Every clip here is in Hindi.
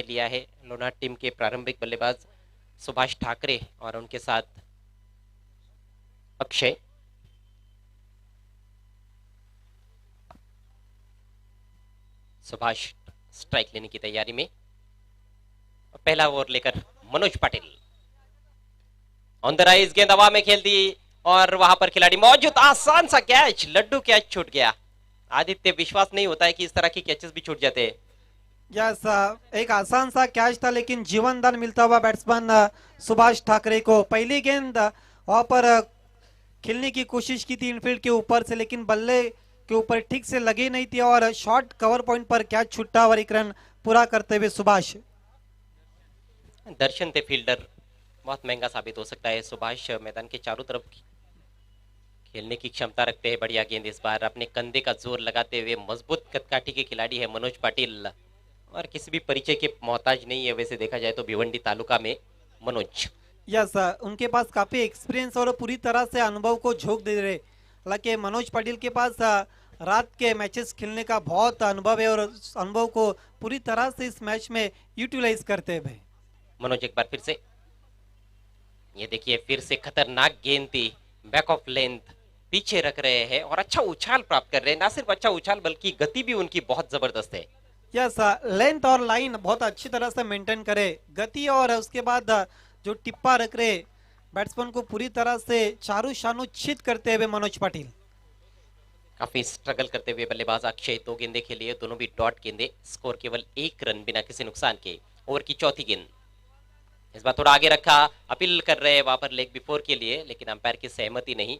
लिया है लोनार टीम के प्रारंभिक बल्लेबाज सुभाष ठाकरे और उनके साथ अक्षय। सुभाष स्ट्राइक लेने की तैयारी में। पहला ओवर लेकर Manoj Patil on the rise, गेंद हवा में खेल दी और वहां पर खिलाड़ी मौजूद। आसान सा कैच, लड्डू कैच छूट गया। आदित्य, विश्वास नहीं होता है कि इस तरह की कैचेस भी छूट जाते हैं। यस, एक आसान सा कैच था लेकिन जीवनदान मिलता हुआ बैट्समैन सुभाष ठाकरे को। पहली गेंद वहां पर खेलने की कोशिश की थी इनफील्ड के ऊपर से, लेकिन बल्ले के ऊपर ठीक से लगी नहीं थी और शॉर्ट कवर पॉइंट पर कैच छुट्टा और एक रन पूरा करते हुए सुभाष। दर्शन थे फील्डर, बहुत महंगा साबित हो सकता है। सुभाष मैदान के चारों तरफ खेलने की क्षमता रखते हैं। बढ़िया गेंद इस बार अपने कंधे का जोर लगाते हुए। मजबूत कदकाठी के खिलाड़ी है मनोज पाटिल और किसी भी परिचय के मोहताज नहीं है वैसे देखा जाए तो भिवंडी तालुका में मनोज। यस, उनके पास काफी एक्सपीरियंस और पूरी तरह से अनुभव को झोंक दे रहे। हालांकि मनोज पाटिल के पास रात के मैचेस खेलने का बहुत अनुभव है और उस अनुभव को पूरी तरह से इस मैच में यूटिलाइज करते हुए। मनोज एक बार फिर से, ये देखिए फिर से खतरनाक गेंद थी, बैक ऑफ लेंथ पीछे रख रहे हैं और अच्छा उछाल प्राप्त कर रहे हैं। ना सिर्फ अच्छा उछाल बल्कि गति भी उनकी बहुत जबरदस्त है। यस, लेंथ और लाइन बहुत अच्छी तरह से मेंटेन करे, गति और उसके बाद जो टिप्पा रख रहे बैट्समैन को पूरी तरह से चारों शानों छित करते हुए मनोज पाटिल। काफी स्ट्रगल करते हुए बल्लेबाज अक्षय, 2 गेंदे खेलिए, दोनों भी डॉट गेंदे। स्कोर केवल 1 रन बिना किसी नुकसान के। ओवर की चौथी गेंद इस बार थोड़ा आगे रखा, अपील कर रहे हैं वहां पर लेग बिफोर के लिए, लेकिन अंपायर की सहमति नहीं।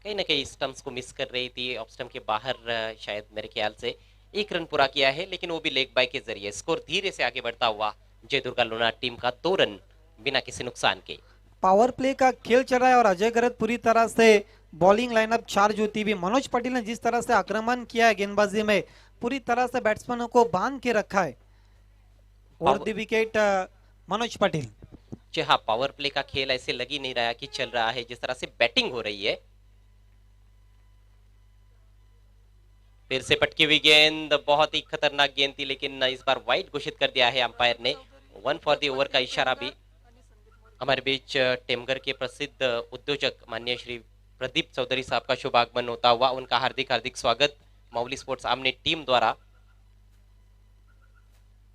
कहीं ना कहीं स्टंप्स को मिस कर रही थी, ऑफ स्टंप के बाहर शायद मेरे ख्याल से। 1 रन पूरा किया है लेकिन वो भी लेग बाय के जरिए। स्कोर धीरे से आगे बढ़ता हुआ जय दुर्गा लोनार टीम का 2 रन बिना किसी नुकसान के। पावर प्ले का खेल चल रहा है और अजय गरत पूरी तरह से बॉलिंग लाइनअप चार्ज होती हुई। मनोज पाटिल ने जिस तरह से आक्रमण किया है गेंदबाजी में, पूरी तरह से बैट्समैनों को बांध के रखा है। और द विकेट मनोज पाटिल। जी हाँ, पावर प्ले का खेल ऐसे लग ही नहीं रहा कि चल रहा है जिस तरह से बैटिंग हो रही है। फिर से पटकी हुई गेंद, बहुत ही खतरनाक गेंद थी लेकिन इस बार वाइड घोषित कर दिया है अंपायर ने। 1 फॉर द ओवर का इशारा भी। हमारे बीच टेमगर के प्रसिद्ध उद्योजक माननीय श्री प्रदीप चौधरी साहब का शुभ आगमन होता हुआ उनका हार्दिक हार्दिक स्वागत माउली स्पोर्ट्स आमने टीम द्वारा।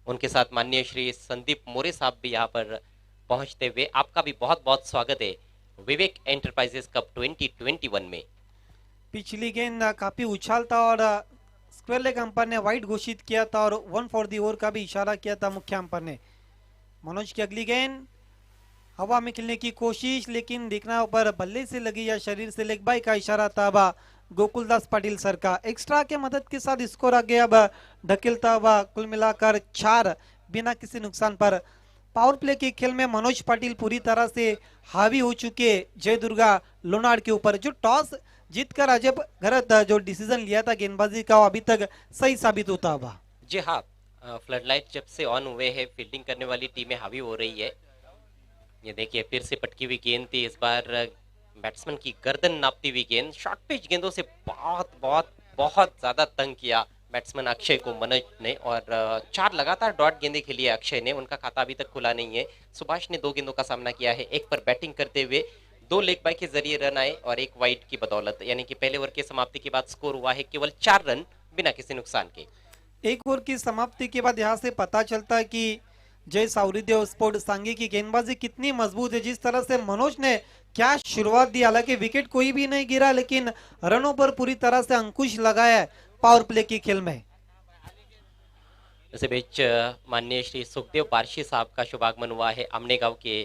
उनके साथ माननीय श्री संदीप मोरे साहब भी यहाँ पर पहुंचते हुए आपका भी बहुत बहुत स्वागत है विवेक एंटरप्राइजेस कप 2021 में। पिछली गेंद काफी उछाल था और स्क्वायर लेग अंपायर ने वाइड घोषित किया था और 1 फॉर द ओवर का भी इशारा किया था मुख्य अंपायर ने। मनोज की अगली गेंद हवा में खेलने की कोशिश, लेकिन देखना ऊपर बल्ले से लगी या शरीर से, लेग बाय का इशारा था गोकुलदास पाटिल सर का। एक्स्ट्रा के मदद के साथ स्कोर आगे अब ढकेलता हुआ कुल मिलाकर 4 बिना किसी नुकसान पर। पावर प्ले के खेल में मनोज पाटिल पूरी तरह से हावी हो चुके जय दुर्गा लोनार के ऊपर। जो टॉस जीतकर अजय गरत जो डिसीजन लिया था गेंदबाजी का, वो अभी तक सही साबित होता हुआ। जी हाँ, फ्लडलाइट जब से ऑन हुए हैं फील्डिंग करने वाली टीमें हावी हो रही है। ये देखिए फिर से पटकी हुई गेंद थी, इस बार बैट्समैन की गर्दन नापती हुई गेंद। शॉर्ट पिच गेंदों से बहुत बहुत बहुत ज्यादा तंग किया बैट्समैन अक्षय को मनोज ने और 4 लगातार डॉट गेंदें खेली है अक्षय ने। उनका खाता अभी तक खुला नहीं है। सुभाष ने 2 गेंदों का सामना किया है, एक पर बैटिंग करते हुए 2 लेग बाय के जरिए रन आए और 1 वाइड की बदौलत, यानी कि पहले ओवर की समाप्ति के बाद स्कोर हुआ है केवल 4 रन बिना किसी नुकसान के। एक ओवर की समाप्ति के बाद यहाँ से पता चलता है कि जय सावरीदेव स्पोर्ट सांगी की गेंदबाजी कितनी मजबूत है। जिस तरह से मनोज ने क्या शुरुआत दी, हालांकि विकेट कोई भी नहीं गिरा लेकिन रनों पर पूरी तरह से अंकुश लगाया पावर प्ले के खेल में। इस बीच माननीय श्री सुखदेव पारशी साहब का शुभागमन हुआ है। आमने गांव के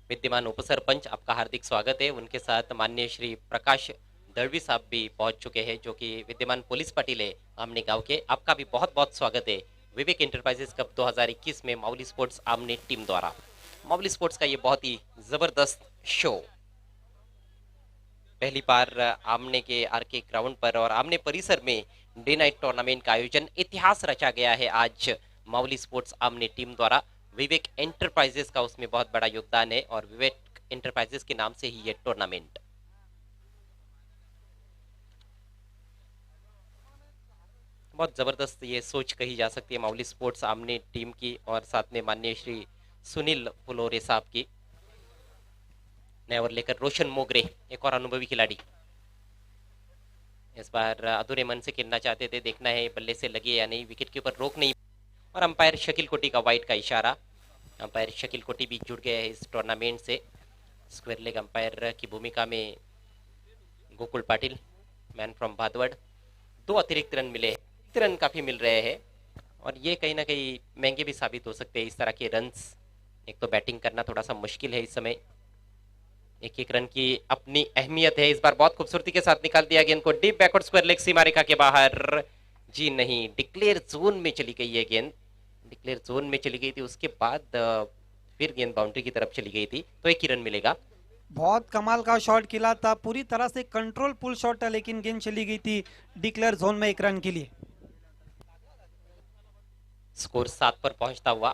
विद्यमान उपसरपंच, आपका हार्दिक स्वागत है। उनके साथ माननीय श्री प्रकाश दड़वी साहब भी पहुंच चुके हैं जो कि विद्यमान पुलिस पाटिल है आमने गांव के। आपका भी बहुत बहुत स्वागत है विवेक एंटरप्राइजेस कप 2021 में माउली स्पोर्ट्स आमने टीम द्वारा। माउली स्पोर्ट्स का ये बहुत ही जबरदस्त शो पहली बार आमने के आरके ग्राउंड पर और आमने परिसर में डे नाइट टूर्नामेंट का आयोजन, इतिहास रचा गया है आज माउली स्पोर्ट्स आमने टीम द्वारा। विवेक एंटरप्राइजेस का उसमें बहुत बड़ा योगदान है और विवेक एंटरप्राइजेस के नाम से ही ये टूर्नामेंट। बहुत ज़बरदस्त ये सोच कही जा सकती है मावली स्पोर्ट्स आमने टीम की और साथ में माननीय श्री सुनील फुलोरे साहब की। नया ओवर लेकर रोशन मोगरे, एक और अनुभवी खिलाड़ी, इस बार अधूरे मन से खेलना चाहते थे, देखना है बल्ले से लगे या नहीं, विकेट के ऊपर रोक नहीं। और अंपायर शकील कोटी का वाइड का इशारा। अंपायर शकील कोटी भी जुड़ गए हैं इस टूर्नामेंट से। स्क्वायर लेग अंपायर की भूमिका में गोकुल पाटिल, मैन फ्रॉम भादवड़। 2 अतिरिक्त रन मिले, रन काफ़ी मिल रहे हैं और ये कहीं ना कहीं महंगे भी साबित हो सकते हैं इस तरह के रन्स। एक तो बैटिंग करना थोड़ा सा मुश्किल है इस समय, एक एक रन की अपनी अहमियत है। इस बार बहुत खूबसूरती के साथ निकाल दिया गेंद को डीप बैकवर्ड स्क्वायर लेग सीमा रेखा के बाहर। जी नहीं, डिक्लेयर जोन में चली गई है गेंद, डिक्लेयर जोन में चली गई थी, उसके बाद फिर गेंद बाउंड्री की तरफ चली गई थी, तो 1 ही रन मिलेगा। बहुत कमाल का शॉट खेला था, पूरी तरह से कंट्रोल पुल शॉट था, लेकिन गेंद चली गई थी डिक्लेयर जोन में 1 रन के लिए। स्कोर 7 पर पहुंचता हुआ।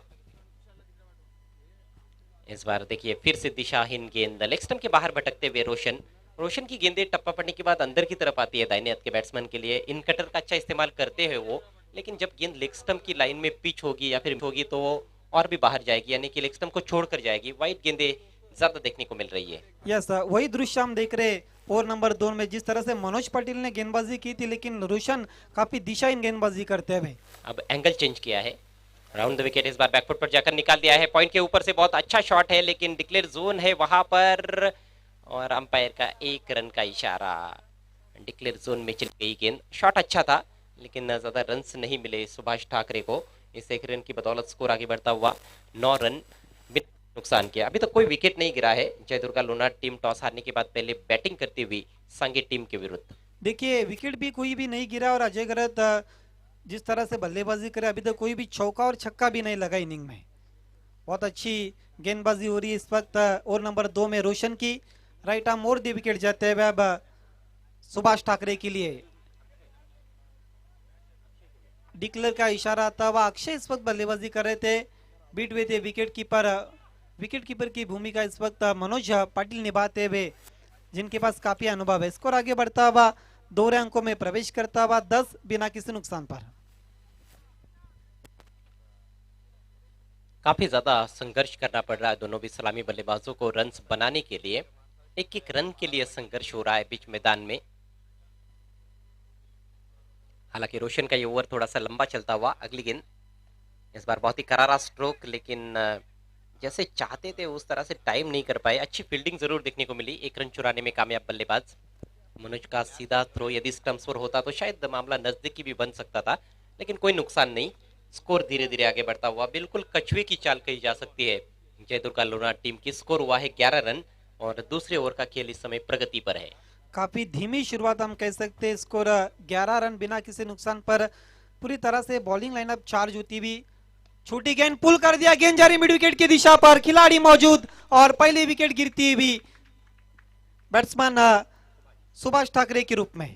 इस बार देखिए फिर से दिशाहीन गेंद लेग स्टंप के बाहर भटकते हुए रोशन की गेंदें टप्पा पड़ने के बाद अंदर की तरफ आती है दाहिने हाथ के बैट्समैन के लिए। इन कटर का अच्छा इस्तेमाल करते हैं वो, लेकिन जब गेंद लेग स्टंप की लाइन में पिच होगी या फिर होगी तो वो और भी बाहर जाएगी, यानी कि लेग स्टंप को छोड़कर जाएगी। वाइड गेंदें ज्यादा देखने को मिल रही है। यस, वही दृश्य हम देख रहे ओवर नंबर 2 में, जिस तरह से मनोज पाटिल ने गेंदबाजी की थी, लेकिन रोशन काफी दिशाहीन गेंदबाजी करते हुए। अब एंगल चेंज किया है, राउंड द विकेट इस बार बैकफुट पर जाकर निकाल दिया है। पॉइंट के ऊपर से बहुत अच्छा शॉट है, लेकिन डिक्लेयर जोन है वहां पर और अंपायर का 1 रन का इशारा। डिक्लेयर जोन में चली गई गेंद। शॉट अच्छा था लेकिन ज्यादा रन्स नहीं मिले सुभाष ठाकरे को। इस 1 रन की बदौलत स्कोर आगे बढ़ता हुआ 9 रन बिना नुकसान किया। अभी तक कोई विकेट नहीं गिरा है। जय दुर्गा लोनार टीम टॉस हारने के बाद पहले बैटिंग करती हुई सांगे टीम के विरुद्ध। देखिए विकेट भी कोई भी नहीं गिरा और अजय गरत जिस तरह से बल्लेबाजी करे, अभी तक कोई भी चौका और छक्का भी नहीं लगा इनिंग में। बहुत अच्छी गेंदबाजी हो रही है इस वक्त ओवर नंबर 2 में रोशन की। राइट आर्म मोर दी विकेट जाते हुए अब सुभाष ठाकरे के लिए डिक्लेयर का इशारा आता हुआ। अक्षय इस वक्त बल्लेबाजी कर रहे थे, बीट हुए थे विकेट कीपर की भूमिका इस वक्त मनोज पाटिल निभाते हुए, जिनके पास काफी अनुभव है। स्कोर आगे बढ़ता हुआ 2 अंकों में प्रवेश करता हुआ 10 बिना किसी नुकसान पर। काफी ज्यादा संघर्ष करना पड़ रहा है दोनों भी सलामी बल्लेबाजों को रन्स बनाने के लिए। एक एक रन के लिए संघर्ष हो रहा है बीच मैदान में। हालांकि रोशन का ये ओवर थोड़ा सा लंबा चलता हुआ। अगली गेंद इस बार बहुत ही करारा स्ट्रोक, लेकिन जैसे चाहते थे उस तरह से टाइम नहीं कर पाए। अच्छी फील्डिंग जरूर देखने को मिली। 1 रन चुराने में कामयाब बल्लेबाज मनोज का सीधा थ्रो यदि स्टंप्स पर होता तो शायद मामला नजदीकी भी बन सकता था, लेकिन कोई नुकसान नहीं। स्कोर धीरे धीरे आगे बढ़ता हुआ, बिल्कुल कछुए की चाल कही जा सकती है जय दुर्गा लोनार टीम की। स्कोर हुआ है 11 रन और दूसरे ओवर का खेल इस समय प्रगति पर है। काफी धीमी शुरुआत हम कह सकते हैं। स्कोर 11 रन बिना किसी नुकसान पर। पूरी तरह से बॉलिंग लाइनअप चार्ज होती हुई। छोटी गेंद पुल कर दिया, गेंद जारी मिड विकेट की दिशा पर, खिलाड़ी मौजूद और पहली विकेट गिरती हुई बैट्समैन सुभाष ठाकरे के रूप में।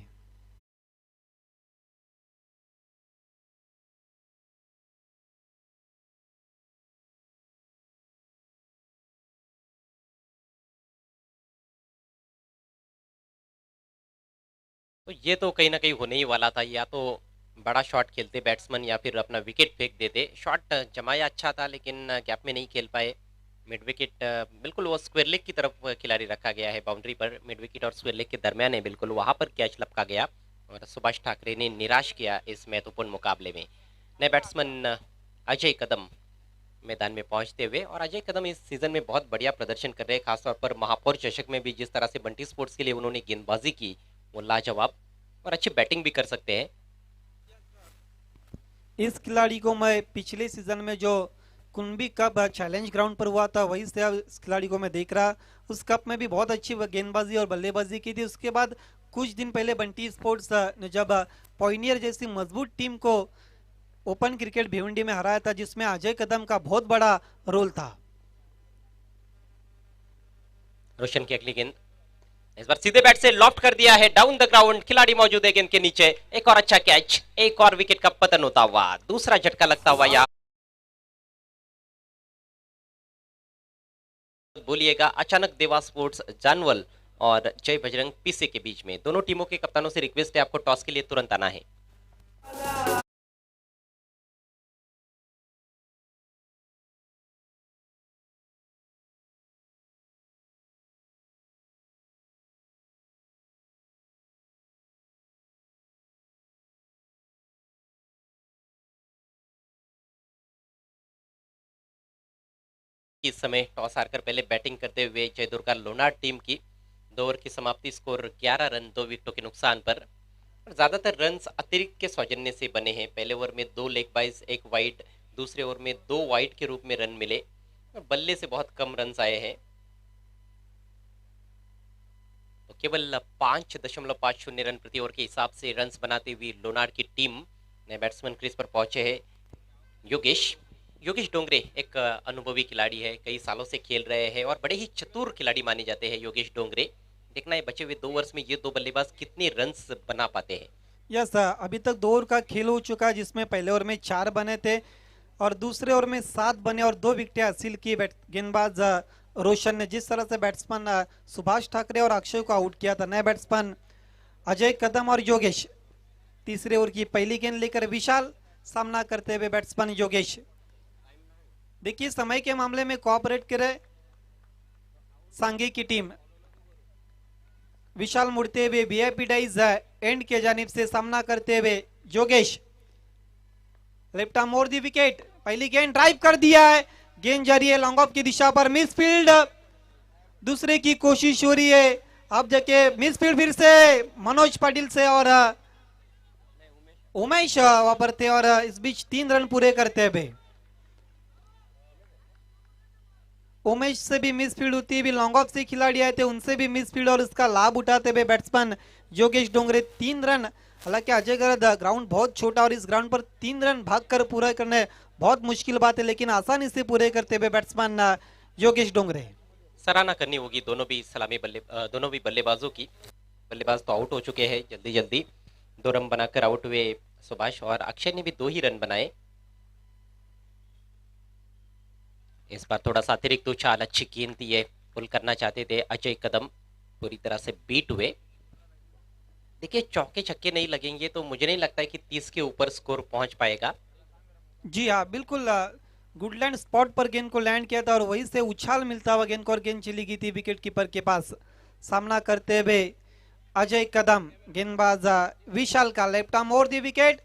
तो ये तो कहीं ना कहीं होने ही वाला था, या तो बड़ा शॉट खेलते बैट्समैन या फिर अपना विकेट फेंक देते। शॉट जमाया अच्छा था लेकिन गैप में नहीं खेल पाए। मिड विकेट बिल्कुल वो स्क्वायर लेग की तरफ खिलाड़ी रखा गया है, बाउंड्री पर मिड विकेट और स्क्वायर लेग के दरमियान है, बिल्कुल वहां पर कैच लपका गया और सुभाष ठाकरे ने निराश किया इस महत्वपूर्ण मुकाबले में। नए बैट्समैन अजय कदम मैदान में पहुंचते हुए, और अजय कदम इस सीजन में बहुत बढ़िया प्रदर्शन कर रहे हैं। खासतौर पर महापौर चषक में भी जिस तरह से बंटी स्पोर्ट्स के लिए उन्होंने गेंदबाजी की वो लाजवाब, और अच्छी बैटिंग भी कर सकते हैं। इस खिलाड़ी को मैं पिछले सीजन में जो कुंबी कप चैलेंज ग्राउंड पर हुआ था वही से इस खिलाड़ी को मैं देख रहा। उस कप में भी बहुत अच्छी गेंदबाजी और बल्लेबाजी की थी। उसके बाद कुछ दिन पहले बंटी स्पोर्ट्स ने जब पॉइनियर जैसी मजबूत टीम को ओपन क्रिकेट भिवंडी में हराया था, जिसमें अजय कदम का बहुत बड़ा रोल था। रोशन की अगली गेंद इस बार सीधे बैट से लॉफ्ट कर दिया है डाउन द ग्राउंड, खिलाड़ी मौजूद है गेंद के नीचे। एक और अच्छा कैच, एक और विकेट का पतन होता हुआ, दूसरा झटका लगता हुआ। या बोलिएगा अचानक देवा स्पोर्ट्स जानवल और जय बजरंग पीसे के बीच में। दोनों टीमों के कप्तानों से रिक्वेस्ट है आपको टॉस के लिए तुरंत आना है। इस समय टॉस हारकर पहले बैटिंग करते हुए जयदुर्गा लोनार टीम की 2 ओवर की समाप्ति, स्कोर 11 रन 2 विकेटों के नुकसान पर। ज्यादातर रन्स अतिरिक्त के सौजन्य से बने हैं। पहले ओवर में 2 लेग बाइज 1 वाइड, दूसरे ओवर में 2 वाइड के रूप में रन मिले और बल्ले से बहुत कम रन आए हैं। तो केवल 5.50 रन प्रति ओवर के हिसाब से रन बनाती हुई लोनार की टीम ने बैट्समैन क्रीज पर पहुंचे हैं योगेश डोंगरे एक अनुभवी खिलाड़ी है, कई सालों से खेल रहे हैं और बड़े ही चतुर खिलाड़ी माने जाते हैं योगेश डोंगरे। देखना है बचे हुए 2 ओवर्स में ये 2 बल्लेबाज कितने रन्स बना पाते हैं। यस, अभी तक 2 ओवर का खेल हो चुका है, जिसमें पहले ओवर में 4 बने थे और दूसरे ओवर में 7 बने और 2 विकेटें हासिल की गेंदबाज रोशन ने। जिस तरह से बैट्समैन सुभाष ठाकरे और अक्षय को आउट किया था, नए बैट्समैन अजय कदम और योगेश तीसरे ओवर की पहली गेंद लेकर विशाल सामना करते हुए बैट्समैन योगेश। देखिए, समय के मामले में कोऑपरेट करे सांगी की टीम। विशाल मुड़ते हुए वीआईपी डाइज एंड के जानिब से सामना करते हुए Yogesh, left arm over the wicket, पहली गेंद ड्राइव कर दिया है, गेंद जा रही है लॉन्ग ऑफ की दिशा पर, मिस फील्ड, दूसरे की कोशिश हो रही है, अब जाके मिस फील्ड फिर से मनोज पाटिल से और उमेश वापरते और इस बीच 3 रन पूरे करते हुए उमेश से भी मिस फील्ड होती है, भी लॉन्ग ऑफ से खिलाड़ी आए थे उनसे भी मिस फील्ड और इसका लाभ उठाते हुए बैट्समैन योगेश डोंगरे 3 रन। हालांकि अजय गरद ग्राउंड बहुत छोटा और इस ग्राउंड पर 3 रन भागकर पूरा करने बहुत मुश्किल बात है, लेकिन आसानी से पूरे करते हुए बैट्समैन योगेश डोंगरे। सराहना करनी होगी दोनों भी बल्लेबाजों की। बल्लेबाज तो आउट हो चुके हैं, जल्दी जल्दी 2 रन बनाकर आउट हुए सुभाष और अक्षय ने भी 2 ही रन बनाए। इस बार थोड़ा सा अतिरिक्त उछाल, अच्छी गेंद थी है, पुल करना चाहते थे अजय कदम, पूरी तरह से बीट हुए। देखिए, चौके छक्के नहीं लगेंगे तो मुझे नहीं लगता है कि 30 के ऊपर स्कोर पहुंच पाएगा। जी हाँ, बिल्कुल गुडलैंड स्पॉट पर गेंद को लैंड किया था और वहीं से उछाल मिलता हुआ गेंद को और गेंद चली गई थी विकेट कीपर के पास। सामना करते हुए अजय कदम, गेंदबाज विशाल का left arm over the wicket,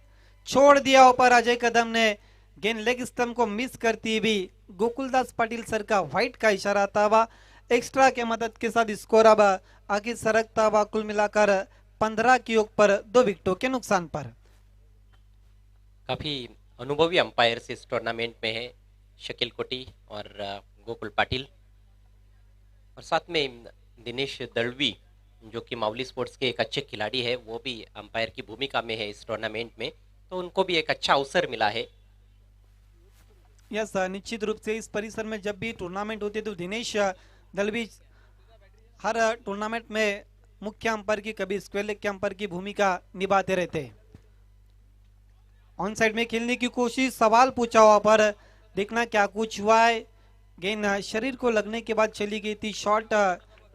छोड़ दिया ऊपर अजय कदम ने, गेंद लेग स्टंप को मिस करती हुई गोकुलदास पाटिल सर का व्हाइट का इशारा आता हुआ एक्स्ट्रा के मदद के साथ स्कोर अब आगे सरकता हुआ कुल मिलाकर 15 के योग पर 2 विकेटों के नुकसान पर। काफी अनुभवी अंपायर्स इस टूर्नामेंट में है, शकील कोटी और गोकुल पाटिल, और साथ में दिनेश दलवी जो कि मावली स्पोर्ट्स के एक अच्छे खिलाड़ी है, वो भी अंपायर की भूमिका में है इस टूर्नामेंट में, तो उनको भी एक अच्छा अवसर मिला है। यस, निश्चित रूप से इस परिसर में जब भी टूर्नामेंट होती है तो दिनेश दलवी हर टूर्नामेंट में मुख्य अंपायर की, कभी स्क्वायर लेग के अंपायर की भूमिका निभाते रहते हैं। ऑन साइड में खेलने की कोशिश, सवाल पूछा हुआ पर देखना क्या कुछ हुआ है, गेंद शरीर को लगने के बाद चली गई थी शॉर्ट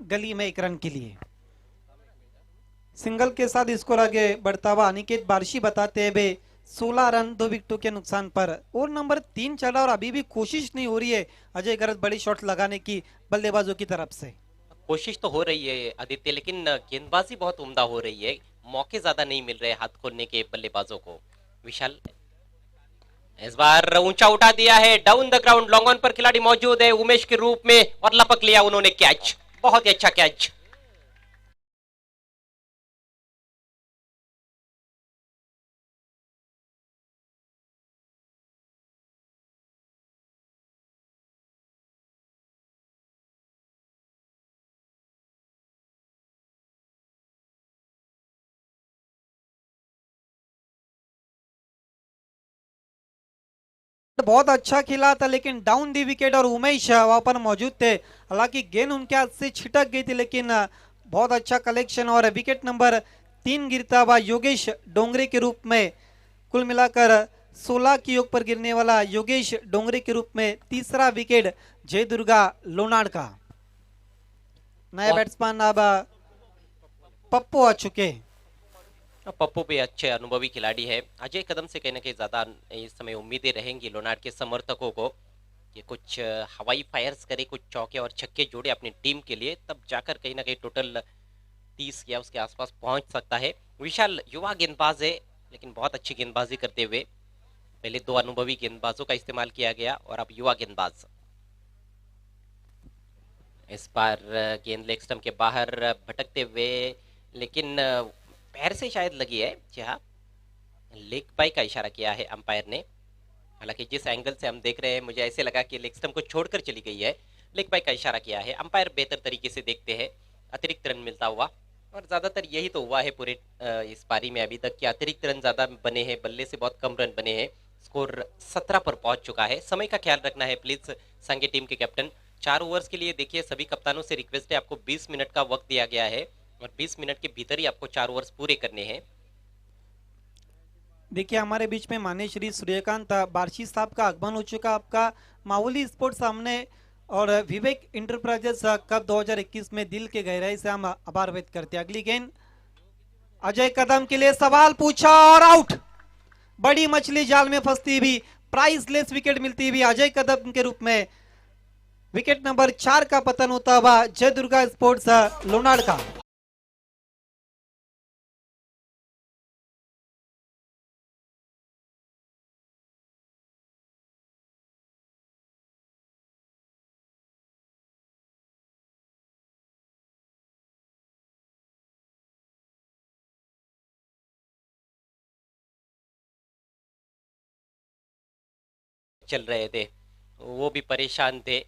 गली में 1 रन के लिए। सिंगल के साथ स्कोर आगे बढ़ता हुआ अनिकेत बारशी बताते हुए 16 रन 2 विकेटों के नुकसान पर। ओवर नंबर 3 चला और अभी भी कोशिश नहीं हो रही है अजय गरज बड़ी शॉट लगाने की बल्लेबाजों की तरफ से। कोशिश तो हो रही है आदित्य, लेकिन गेंदबाजी बहुत उम्दा हो रही है, मौके ज्यादा नहीं मिल रहे हाथ खोलने के बल्लेबाजों को। विशाल इस बार ऊंचा उठा दिया है, down the ground, long on पर खिलाड़ी मौजूद है उमेश के रूप में और लपक लिया उन्होंने कैच, बहुत ही अच्छा कैच। बहुत अच्छा खेला था लेकिन डाउन दी विकेट और उमेश वहां पर मौजूद थे, हालांकि गेंद उनके हाथ से छिटक गई थी, लेकिन बहुत अच्छा कलेक्शन और विकेट नंबर 3 गिरता हुआ योगेश डोंगरे के रूप में। कुल मिलाकर 16 के योग पर गिरने वाला योगेश डोंगरे के रूप में तीसरा विकेट जय दुर्गा लोनाड़ का। नए बैट्समैन अब पप्पू आ चुके। पप्पू भी अच्छे अनुभवी खिलाड़ी है, अजय कदम से कहीं ना कहीं ज्यादा इस समय उम्मीदें रहेंगी लोनाड़ के समर्थकों को कि कुछ हवाई फायर्स करे, कुछ चौके और छक्के जोड़े अपनी टीम के लिए, तब जाकर कहीं ना कहीं टोटल 30 या उसके आसपास पहुंच सकता है। विशाल युवा गेंदबाज है लेकिन बहुत अच्छी गेंदबाजी करते हुए, पहले 2 अनुभवी गेंदबाजों का इस्तेमाल किया गया और अब युवा गेंदबाज। इस बार गेंद लेग स्टंप के बाहर भटकते हुए, लेकिन पैर से शायद लगी है। जी हाँ, लेग बाई का इशारा किया है अंपायर ने। हालांकि जिस एंगल से हम देख रहे हैं मुझे ऐसे लगा कि लेग स्टंप को छोड़कर चली गई है। लेग बाई का इशारा किया है अंपायर, बेहतर तरीके से देखते हैं अतिरिक्त रन मिलता हुआ। और ज्यादातर यही तो हुआ है पूरे इस पारी में अभी तक कि अतिरिक्त रन ज्यादा बने हैं, बल्ले से बहुत कम रन बने हैं। स्कोर 17 पर पहुंच चुका है। समय का ख्याल रखना है प्लीज संघे टीम के कैप्टन। 4 ओवर्स के लिए देखिए सभी कप्तानों से रिक्वेस्ट है, आपको 20 मिनट का वक्त दिया गया है और 20 मिनट के भीतर ही आपको 4 ओवर्स पूरे करने हैं। देखिए हमारे बीच में माननीय श्री सूर्यकांत बार्शी साहब का आगमन हो चुका। आपका मावली स्पोर्ट्स सामने और विवेक इंटरप्राइजेस कप 2021 में दिल के गहराई से हम आभार व्यक्त करते हैं। अगली गेंद अजय कदम के लिए, सवाल पूछा और आउट। बड़ी मछली जाल में फंसती हुई, प्राइसलेस विकेट मिलती हुई अजय कदम के रूप में विकेट नंबर 4 का पतन होता हुआ जय दुर्गा स्पोर्ट्स लोनाड़ का। चल रहे थे वो भी परेशान थे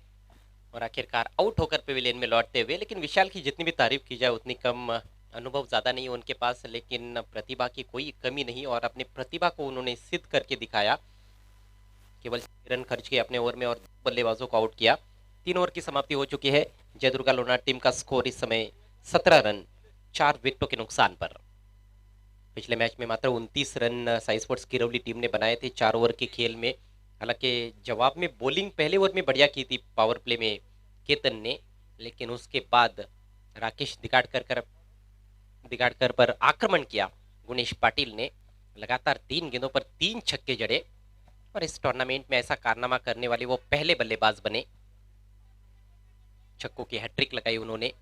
और आखिरकार आउट होकर पेविलियन में लौटते हुए। लेकिन विशाल की जितनी भी तारीफ की जाए उतनी कम। अनुभव ज़्यादा नहीं है उनके पास, लेकिन प्रतिभा की कोई कमी नहीं और अपनी प्रतिभा को उन्होंने सिद्ध करके दिखाया। केवल 6 रन खर्च किए अपने ओवर में और 2 बल्लेबाजों को आउट किया। 3 ओवर की समाप्ति हो चुकी है। जय दुर्गा लोनार टीम का स्कोर इस समय 17 रन 4 विकेटों के नुकसान पर। पिछले मैच में मात्र 29 run Sai sports Kiraoli team ने बनाए थे 4 ओवर के खेल में। हालांकि जवाब में बॉलिंग पहले ओवर में बढ़िया की थी पावर प्ले में केतन ने, लेकिन उसके बाद राकेश दिगाड़कर पर आक्रमण किया गुणेश पाटिल ने। लगातार 3 गेंदों पर 3 छक्के जड़े और इस टूर्नामेंट में ऐसा कारनामा करने वाले वो पहले बल्लेबाज बने। छक्कों की हैट्रिक लगाई उन्होंने।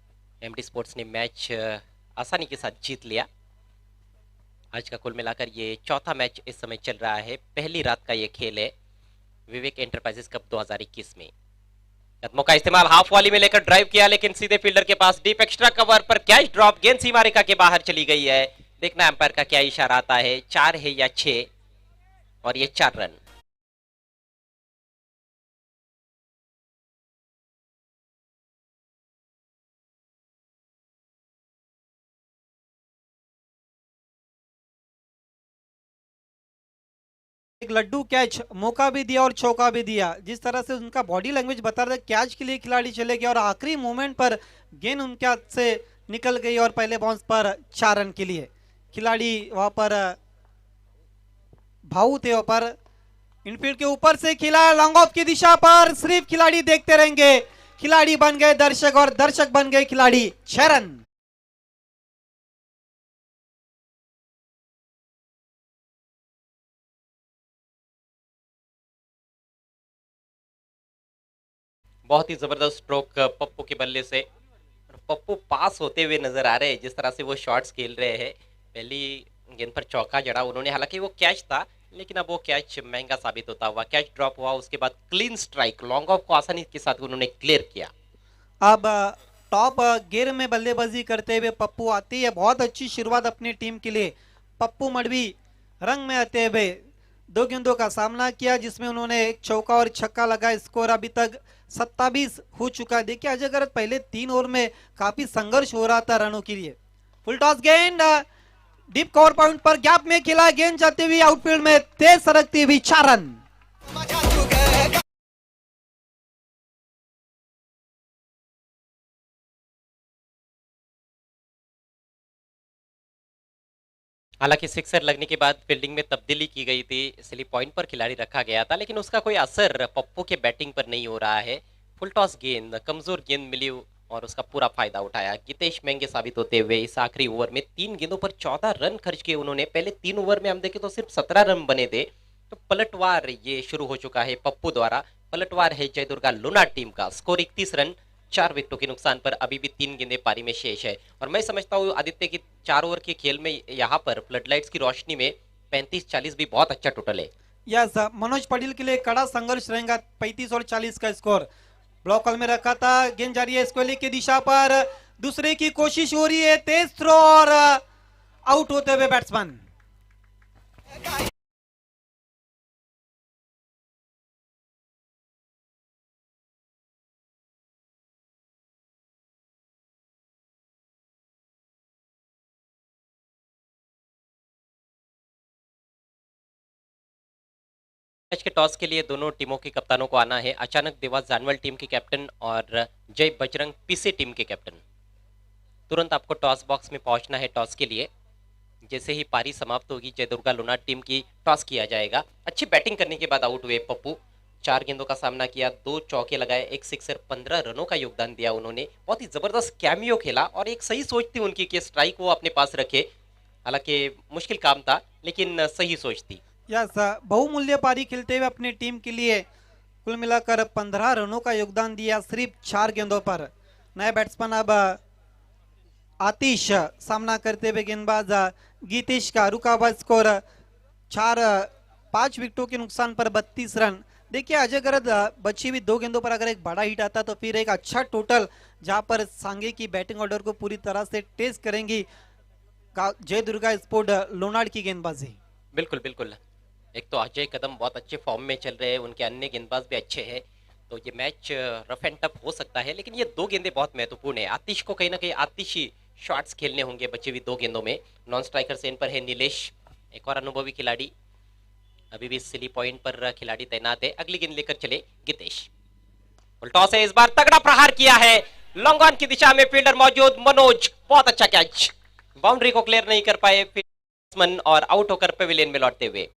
एमडी स्पोर्ट्स ने मैच आसानी के साथ जीत लिया। आज का कुल मिलाकर ये चौथा मैच इस समय चल रहा है। पहली रात का ये खेल है विवेक एंटरप्राइजेस कप 2021 में। कदमों का इस्तेमाल हाफ वाली में लेकर ड्राइव किया, लेकिन सीधे फील्डर के पास डीप एक्स्ट्रा कवर पर कैच ड्रॉप। गेंद सीमा रेखा के बाहर चली गई है। देखना एम्पायर का क्या इशारा आता है, 4 है या 6, और ये 4 रन। एक लड्डू कैच, मौका भी दिया और चौका भी दिया। जिस तरह से उनका बॉडी लैंग्वेज बता रहा है कैच के लिए खिलाड़ी चले गए और आखिरी मोमेंट पर गेंद उनके हाथ से निकल गई और पहले बाउंस पर 4 रन के लिए खिलाड़ी वहां पर भावु थे। वहां पर इनफील्ड के ऊपर से खिलाया लॉन्ग ऑफ की दिशा पर, सिर्फ खिलाड़ी देखते रहेंगे। खिलाड़ी बन गए दर्शक और दर्शक बन गए खिलाड़ी। 6 रन। बहुत ही जबरदस्त स्ट्रोक पप्पू के बल्ले से। पप्पू पास होते हुए नजर आ रहे हैं जिस तरह से वो शॉट्स खेल रहे हैं। पहली गेंद पर चौका जड़ा उन्होंने, हालांकि वो कैच था लेकिन अब वो कैच महंगा साबित होता हुआ। कैच ड्रॉप हुआ, उसके बाद क्लीन स्ट्राइक, लॉन्ग ऑफ को आसानी के साथ उन्होंने क्लियर किया। अब टॉप गियर में बल्लेबाजी करते हुए पप्पू आती है। बहुत अच्छी शुरुआत अपनी टीम के लिए। पप्पू मडवी रंग में आते हुए 2 गेंदों का सामना किया जिसमें उन्होंने एक चौका और छक्का लगा। स्कोर अभी तक 27 हो चुका है। देखिए अजय गरत पहले 3 ओवर में काफी संघर्ष हो रहा था रनों के लिए। फुल टॉस गेंद डीप कवर पॉइंट पर गैप में खिला, गेंद जाती हुई आउटफील्ड में तेज सरकती हुई। 4 रन। हालांकि सिक्सर लगने के बाद फील्डिंग में तब्दीली की गई थी, इसलिए पॉइंट पर खिलाड़ी रखा गया था, लेकिन उसका कोई असर पप्पू के बैटिंग पर नहीं हो रहा है। फुल टॉस गेंद, कमजोर गेंद मिली और उसका पूरा फायदा उठाया। गितेश महंगे साबित होते हुए इस आखिरी ओवर में 3 गेंदों पर 14 रन खर्च किए उन्होंने। पहले 3 ओवर में हम देखें तो सिर्फ 17 रन बने थे। तो पलटवार ये शुरू हो चुका है पप्पू द्वारा। पलटवार है जय दुर्गा लोनार टीम का। स्कोर 31 रन 4 विकेटों के नुकसान पर। अभी भी 3 गेंदें पारी में शेष है और मैं समझता हूँ आदित्य की 4 ओवर के खेल में यहाँ पर फ्लडलाइट्स की रोशनी में 35-40 भी बहुत अच्छा टोटल है। यस, मनोज पटेल के लिए कड़ा संघर्ष रहेगा। 35 और 40 का स्कोर। ब्लॉक हॉल में रखा था, गेंद जा रही है स्क्वेली की दिशा पर, दूसरे की कोशिश हो रही है, तेज थ्रो और आउट होते हुए बैट्समैन। मैच के टॉस के लिए दोनों टीमों के कप्तानों को आना है। अचानक देवास जानवल टीम के कैप्टन और जय बजरंग पीसे टीम के कैप्टन, तुरंत आपको टॉस बॉक्स में पहुंचना है। टॉस के लिए जैसे ही पारी समाप्त होगी जय दुर्गा लोनार टीम की टॉस किया जाएगा। अच्छी बैटिंग करने के बाद आउट हुए पप्पू, 4 गेंदों का सामना किया, 2 चौके लगाए, 1 सिक्सर, 15 रनों का योगदान दिया उन्होंने। बहुत ही जबरदस्त कैमियो खेला और एक सही सोच थी उनकी कि स्ट्राइक वो अपने पास रखे। हालांकि मुश्किल काम था लेकिन सही सोच थी। यस, बहुमूल्य पारी खेलते हुए अपनी टीम के लिए कुल मिलाकर 15 रनों का योगदान दिया सिर्फ 4 गेंदों पर। नए बैट्समैन अब आतिश सामना करते हुए गेंदबाज गीतेश का रुका हुआ स्कोर 5 विकेटों के नुकसान पर 32 रन। देखिए अजय गरद बची हुई 2 गेंदों पर अगर एक बड़ा हिट आता तो फिर एक अच्छा टोटल, जहां पर सांगे की बैटिंग ऑर्डर को पूरी तरह से टेस्ट करेंगी जय दुर्गा स्पोर्ट लोनाड़ की गेंदबाजी। बिल्कुल बिल्कुल, एक तो अजय कदम बहुत अच्छे फॉर्म में चल रहे हैं, उनके अन्य गेंदबाज भी अच्छे हैं, तो ये मैच रफ एंड टफ हो सकता है। लेकिन ये 2 गेंदें बहुत महत्वपूर्ण है। आतिश को कहीं ना कहीं आतिशी शॉट्स खेलने होंगे बची हुई 2 गेंदों में। नॉन स्ट्राइकर सेन पर है नीलेश, एक और अनुभवी खिलाड़ी, अभी भी सिली पॉइंट पर खिलाड़ी तैनात है। अगली गेंद लेकर चले गितेश। फुल टॉस है, इस बार तगड़ा प्रहार किया है, लॉन्ग ऑन की दिशा में फील्डर मौजूद, मनोज बहुत अच्छा कैच, बाउंड्री को क्लियर नहीं कर पाए बैट्समैन और आउट होकर पेविलियन में लौटते हुए।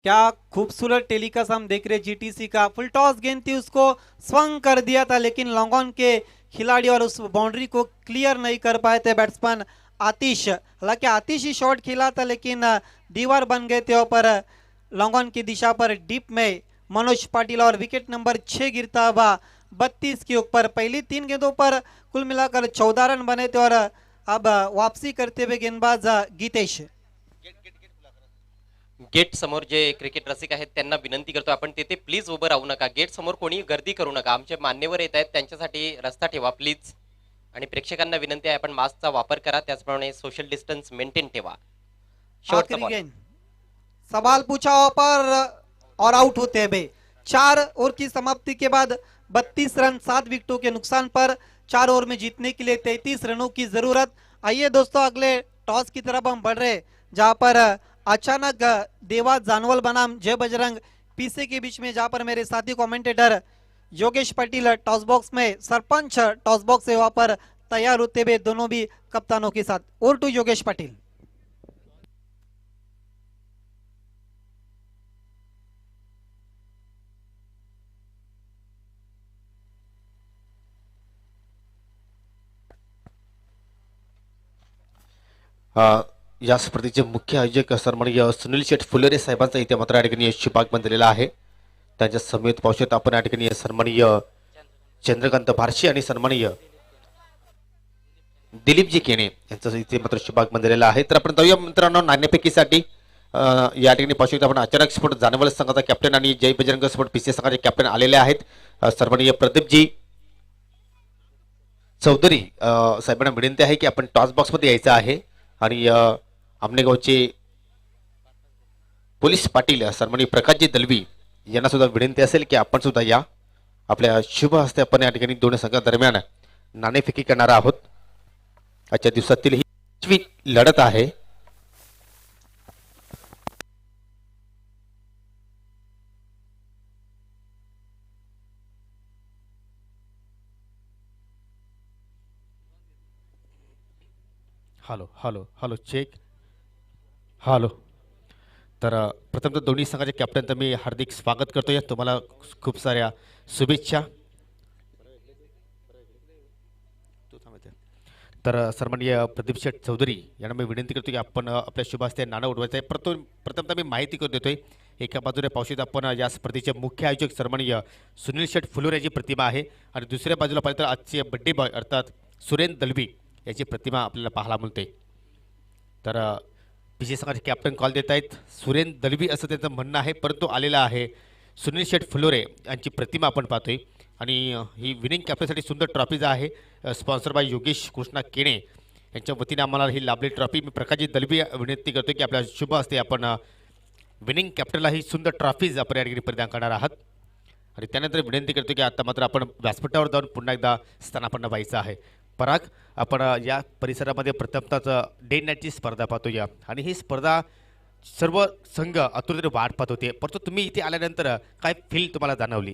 क्या खूबसूरत टेलीकास्ट हम देख रहे जीटीसी का। फुल टॉस गेंद थी, उसको स्वंग कर दिया था, लेकिन लॉन्ग ऑन के खिलाड़ी और उस बाउंड्री को क्लियर नहीं कर पाए थे बैट्समैन आतिश। हालांकि आतिश ही शॉट खेला था लेकिन दीवार बन गए थे पर लॉन्ग ऑन की दिशा पर डीप में मनोज पाटिल और विकेट नंबर 6 गिरता हुआ 32 के ऊपर। पहली 3 गेंदों पर कुल मिलाकर 14 रन बने थे और अब वापसी करते हुए गेंदबाज गीतेश। गेट समोर जे क्रिकेट रसिक आहेत त्यांना विनंती करतो, आपण तिथे प्लीज उभं राहू नका, गेट समोर कोणी गर्दी करू नका, आमचे मान्यवर येत आहेत त्यांच्यासाठी रस्ता ठेवा प्लीज। आणि प्रेक्षकांना विनंती आहे आपण मास्कचा वापर करा, त्याचप्रमाणे सोशल डिस्टन्स मेंटेन ठेवा। शेवटचा आखिरी बॉल, गेंद, सवाल पूछा पर और आउट होते हुए 4 ओवर की समाप्ति के बाद 32 रन 7 विकेटों के नुकसान पर 4 ओवर में जीतने के लिए 33 रनों की जरूरत। आइए दोस्तों अगले टॉस की तरफ हम बढ़ रहे, जहां पर अचानक देवास जानवल बनाम जय बजरंग पीसे के बीच में, जहां पर मेरे साथी commentator Yogesh Patil toss box में, सरपंच टॉस बॉक्स से वहां पर तैयार होते हुए दोनों भी कप्तानों के साथ। Over to Yogesh Patil. या स्पर्धेचे मुख्य आयोजक सन्माननीय सुनील शेठ फुलेरे साहेबांचा इथे मात्र या ठिकाणी शुभागमन दिलेला आहे। त्यांच्या समेत पाहू शकता आपण या ठिकाणी सन्माननीय चंद्रकांत भारशी आणि सन्माननीय दिलीपजी केणे यांचं इथे मात्र शुभागमन दिलेलं आहे। तर आपण जाऊया मित्रांनो नाणेफेकीसाठी। या ठिकाणी पाहू शकता आपण अचानक स्पोर्ट जानवल संघाचा कॅप्टन आणि जय बजरंग स्पोर्ट पीसी संघाचे कॅप्टन आलेले आहेत। सन्माननीय प्रदीपजी चौधरी साहेबांना विनंती आहे की आपण टॉस बॉक्स मध्ये यायचं आहे आणि आमनेगावचे पोलीस पाटील सन्माननीय प्रकाशजी दलवी यांना सुद्धा विनंती असेल की आपण सुद्धा या। आपल्या शुभ हस्ते आपण या ठिकाणी दोन संघादरम्यान नाणेफेकी करणार आहोत। आजच्या दिवसातील ही 5वी लढत आहे। Hello hello hello check hello. तर प्रथम तर दोन्ही संघाचे कॅप्टनचं मी हार्दिक स्वागत करतोय, तुम्हाला खूप साऱ्या शुभेच्छा। तर सन्माननीय प्रदीप शेठ चौधरी यांना मी विनंती करतो की आपण आपल्या शुभ हस्ते नाणं उडवायचं आहे। प्रथम तर मी माहिती करून देतोय एका बाजूने पाहू शकतो आपण या स्पर्धेचे मुख्य आयोजक सन्माननीय सुनील शेठ फुलोर याची प्रतिमा आहे आणि दुसऱ्या बाजूला पाहिलं तर आजचे बड्डे बॉय अर्थात सुरेन दलवी याची प्रतिमा आपल्याला पाहायला मिळते. तर पीसी संघाचे कॅप्टन कॉल देत आहेत. सुरेन दलवी असं त्यांचं म्हणणं आहे, परंतु आलेला आहे सुनील शेठ फुलोरे यांची प्रतिमा आपण पाहतोय. आणि ही विनिंग कॅप्टनसाठी सुंदर ट्रॉफीज आहे, स्पॉन्सर बाय योगेश कृष्णा केणे यांच्या वतीने आम्हाला ही लाभली ट्रॉफी. मी प्रकाशजी दलवी विनंती करतो की आपल्या शुभ असते आपण विनिंग कॅप्टनला ही सुंदर ट्रॉफीज आपण या ठिकाणी परिधान करणार आहात. आणि त्यानंतर विनंती करतो की आता मात्र आपण व्यासपीठावर जाऊन पुन्हा एकदा स्थानापन्न व्हायचं आहे. पराग, आपण या परिसरामध्ये प्रथमतःच डे नाईटची स्पर्धा पाहतो या, आणि ही स्पर्धा सर्व संघ आतुरतेने वाट पाहत होते, परंतु तुम्ही इथे आल्यानंतर काय फील तुम्हाला जाणवली?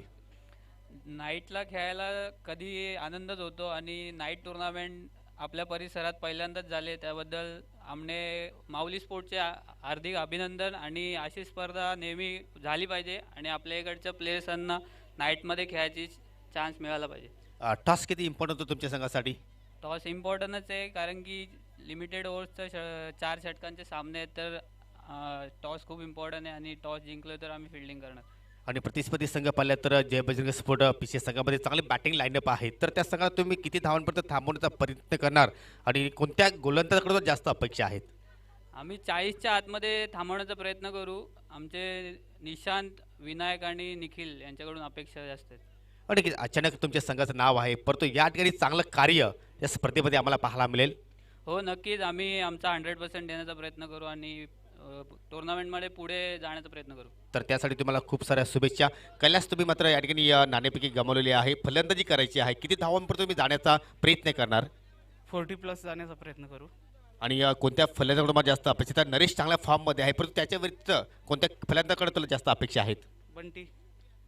नाईटला खेळायला कधी आनंदच होतो आणि नाईट टुर्नामेंट आपल्या परिसरात पहिल्यांदाच झाले, त्याबद्दल आमने माऊली स्पोर्टचे हार्दिक अभिनंदन. आणि अशी स्पर्धा नेहमी झाली पाहिजे आणि आपल्या इकडच्या प्लेयर्सांना नाईटमध्ये खेळायची चान्स मिळाला पाहिजे. टॉस किती इम्पॉर्टंट होतो तुमच्या संघासाठी? टॉस इम्पॉर्टंटच आहे, कारण की लिमिटेड ओव्हर्सचं 4 षटकांचे सामने आहेत, तर टॉस खूप इम्पॉर्टंट आहे आणि टॉस जिंकलो तर आम्ही फिल्डिंग करणार. आणि प्रतिस्पर्धी संघ पाहिल्या तर जय बजरंग स्पोर्ट पीसी संघामध्ये चांगली बॅटिंग लाईनअप आहे, तर त्या संघात तुम्ही किती धावांपर्यंत थांबवण्याचा प्रयत्न करणार आणि कोणत्या गोलंदाजाकडे जास्त अपेक्षा आहेत? आम्ही 40च्या आतमध्ये थांबवण्याचा प्रयत्न करू. आमचे निशांत, विनायक आणि निखिल यांच्याकडून अपेक्षा जास्त आहेत. आणि अचानक तुमच्या संघाचं नाव आहे, परंतु या ठिकाणी चांगलं कार्य या स्पर्धेमध्ये आम्हाला पाहायला मिळेल. हो, नक्कीच आम्ही आमचा 100% देण्याचा प्रयत्न करू आणि टुर्नामेंटमध्ये पुढे जाण्याचा प्रयत्न करू. तर त्यासाठी तुम्हाला खूप साऱ्या शुभेच्छा. कैलास, तुम्ही मात्र या ठिकाणी नाणेफेकी गमावलेली आहे, फलंदाजी करायची आहे, किती धावांपर्यंत तुम्ही जाण्याचा प्रयत्न करणार? 40+ जाण्याचा प्रयत्न करू. आणि कोणत्या फलंदाजाकडून मला जास्त अपेक्षा आहे? नरेश चांगल्या फॉर्ममध्ये आहे, परंतु त्याच्या व्यतिरिक्त कोणत्या फलंदाजाकडे तुला जास्त अपेक्षा आहेत? बंटी.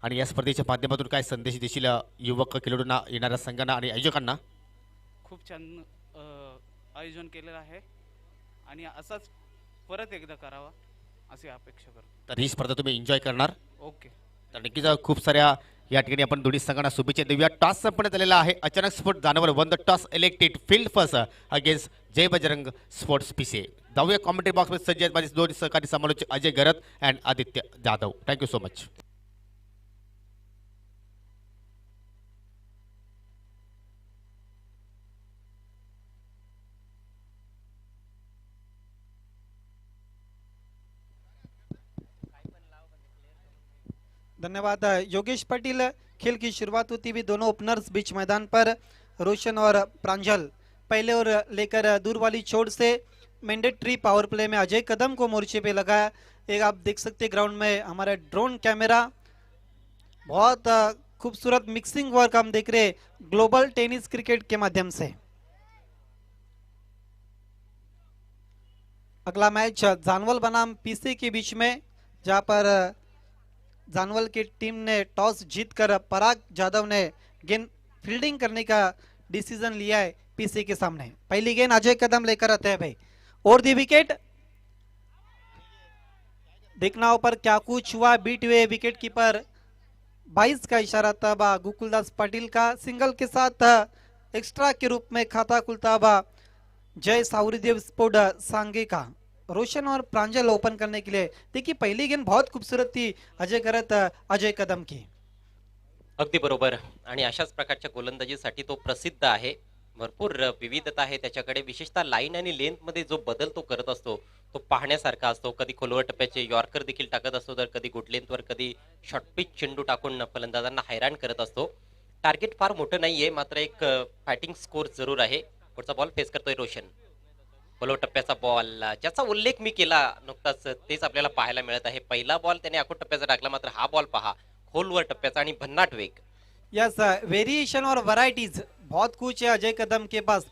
आणि या स्पर्धेच्या माध्यमातून काय संदेश देशील युवक खेळाडूंना, येणाऱ्या संघांना आणि आयोजकांना? खूप छान आयोजन केलेलं आहे आणि असाच परत एकदा करावा अशी अपेक्षा करतो. तर ही स्पर्धा तुम्ही एन्जॉय करणार? ओके. तर नक्कीच खूप साऱ्या या ठिकाणी आपण दोन्ही संघांना शुभेच्छा देऊया. टॉस संपण्यात आलेला आहे. अचानक स्फोट जाणवर won the toss elected field first against Jay Bajrang sports PC. जाऊया कॉमेंट्री बॉक्समध्ये. सज्ज आहेत माझे दोन सहकारी समालोचक Ajay Garat and Aditya Jadhav. Thank you so much. धन्यवाद योगेश पाटिल. खेल की शुरुआत होती भी दोनों ओपनर्स बीच मैदान पर रोशन और प्रांजल पहले और लेकर दूर वाली छोड़ से मैंडेटरी पावर प्ले में अजय कदम को मोर्चे पे लगाया. एक आप देख सकते ग्राउंड में हमारा ड्रोन कैमरा, बहुत खूबसूरत मिक्सिंग वर्क हम देख रहे ग्लोबल टेनिस क्रिकेट के माध्यम से. अगला मैच जानवल बनाम पीसी के बीच में, जहां पर जानवल की टीम ने टॉस जीतकर पराग जाधव ने गेंद फील्डिंग करने का डिसीजन लिया है पीसी के सामने. पहली गेंद अजय कदम लेकर आते हैं भाई. और दी विकेट, देखना ऊपर क्या कुछ हुआ. बीट हुए विकेट कीपर 22 का इशारा था बा गोकुलदास पाटिल का. सिंगल के साथ एक्स्ट्रा के रूप में खाता खुलता बा जय सावरीदेव स्पोर्ट सांगे का. रोशन और प्रांजल ओपन करने के लिए. देखिए पहली गेंद बहुत खूबसूरत थी अजय करत अजय कदम की. अगदी बरोबर. आणि अशाच प्रकारच्या गोलंदाजीसाठी तो प्रसिद्ध आहे. भरपूर विविधता आहे त्याच्याकडे. विशेषतः लाईन आणि लेंथ मध्ये जो बदल तो करत असतो तो पाहण्यासारखा असतो. कधी खोलवर टप्प्याचे यॉर्कर देखील टाकत असतो, तर कधी गुड लेंथवर, कधी शॉर्ट पिच चेंडू टाकून फलंदाजांना हैराण करत असतो. टार्गेट फार मोठं नाहीये, मात्र एक फायटिंग स्कोर जरूर आहे. पुढचा बॉल फेस करतोय रोशन. खोलवर टप्प्याचा बॉल, ज्याचा उल्लेख मी केला नुकताच, तेच आपल्याला पाहायला मिळत आहे. पहिला बॉल त्याने आखूड टप्प्याचा टाकला, मात्र हा बॉल पहा खोलवर टप्प्याचा आणि भन्नाट वेग. यस, वेरिएशन और वैरायटीज बहुत कुछ है अजय कदम के पास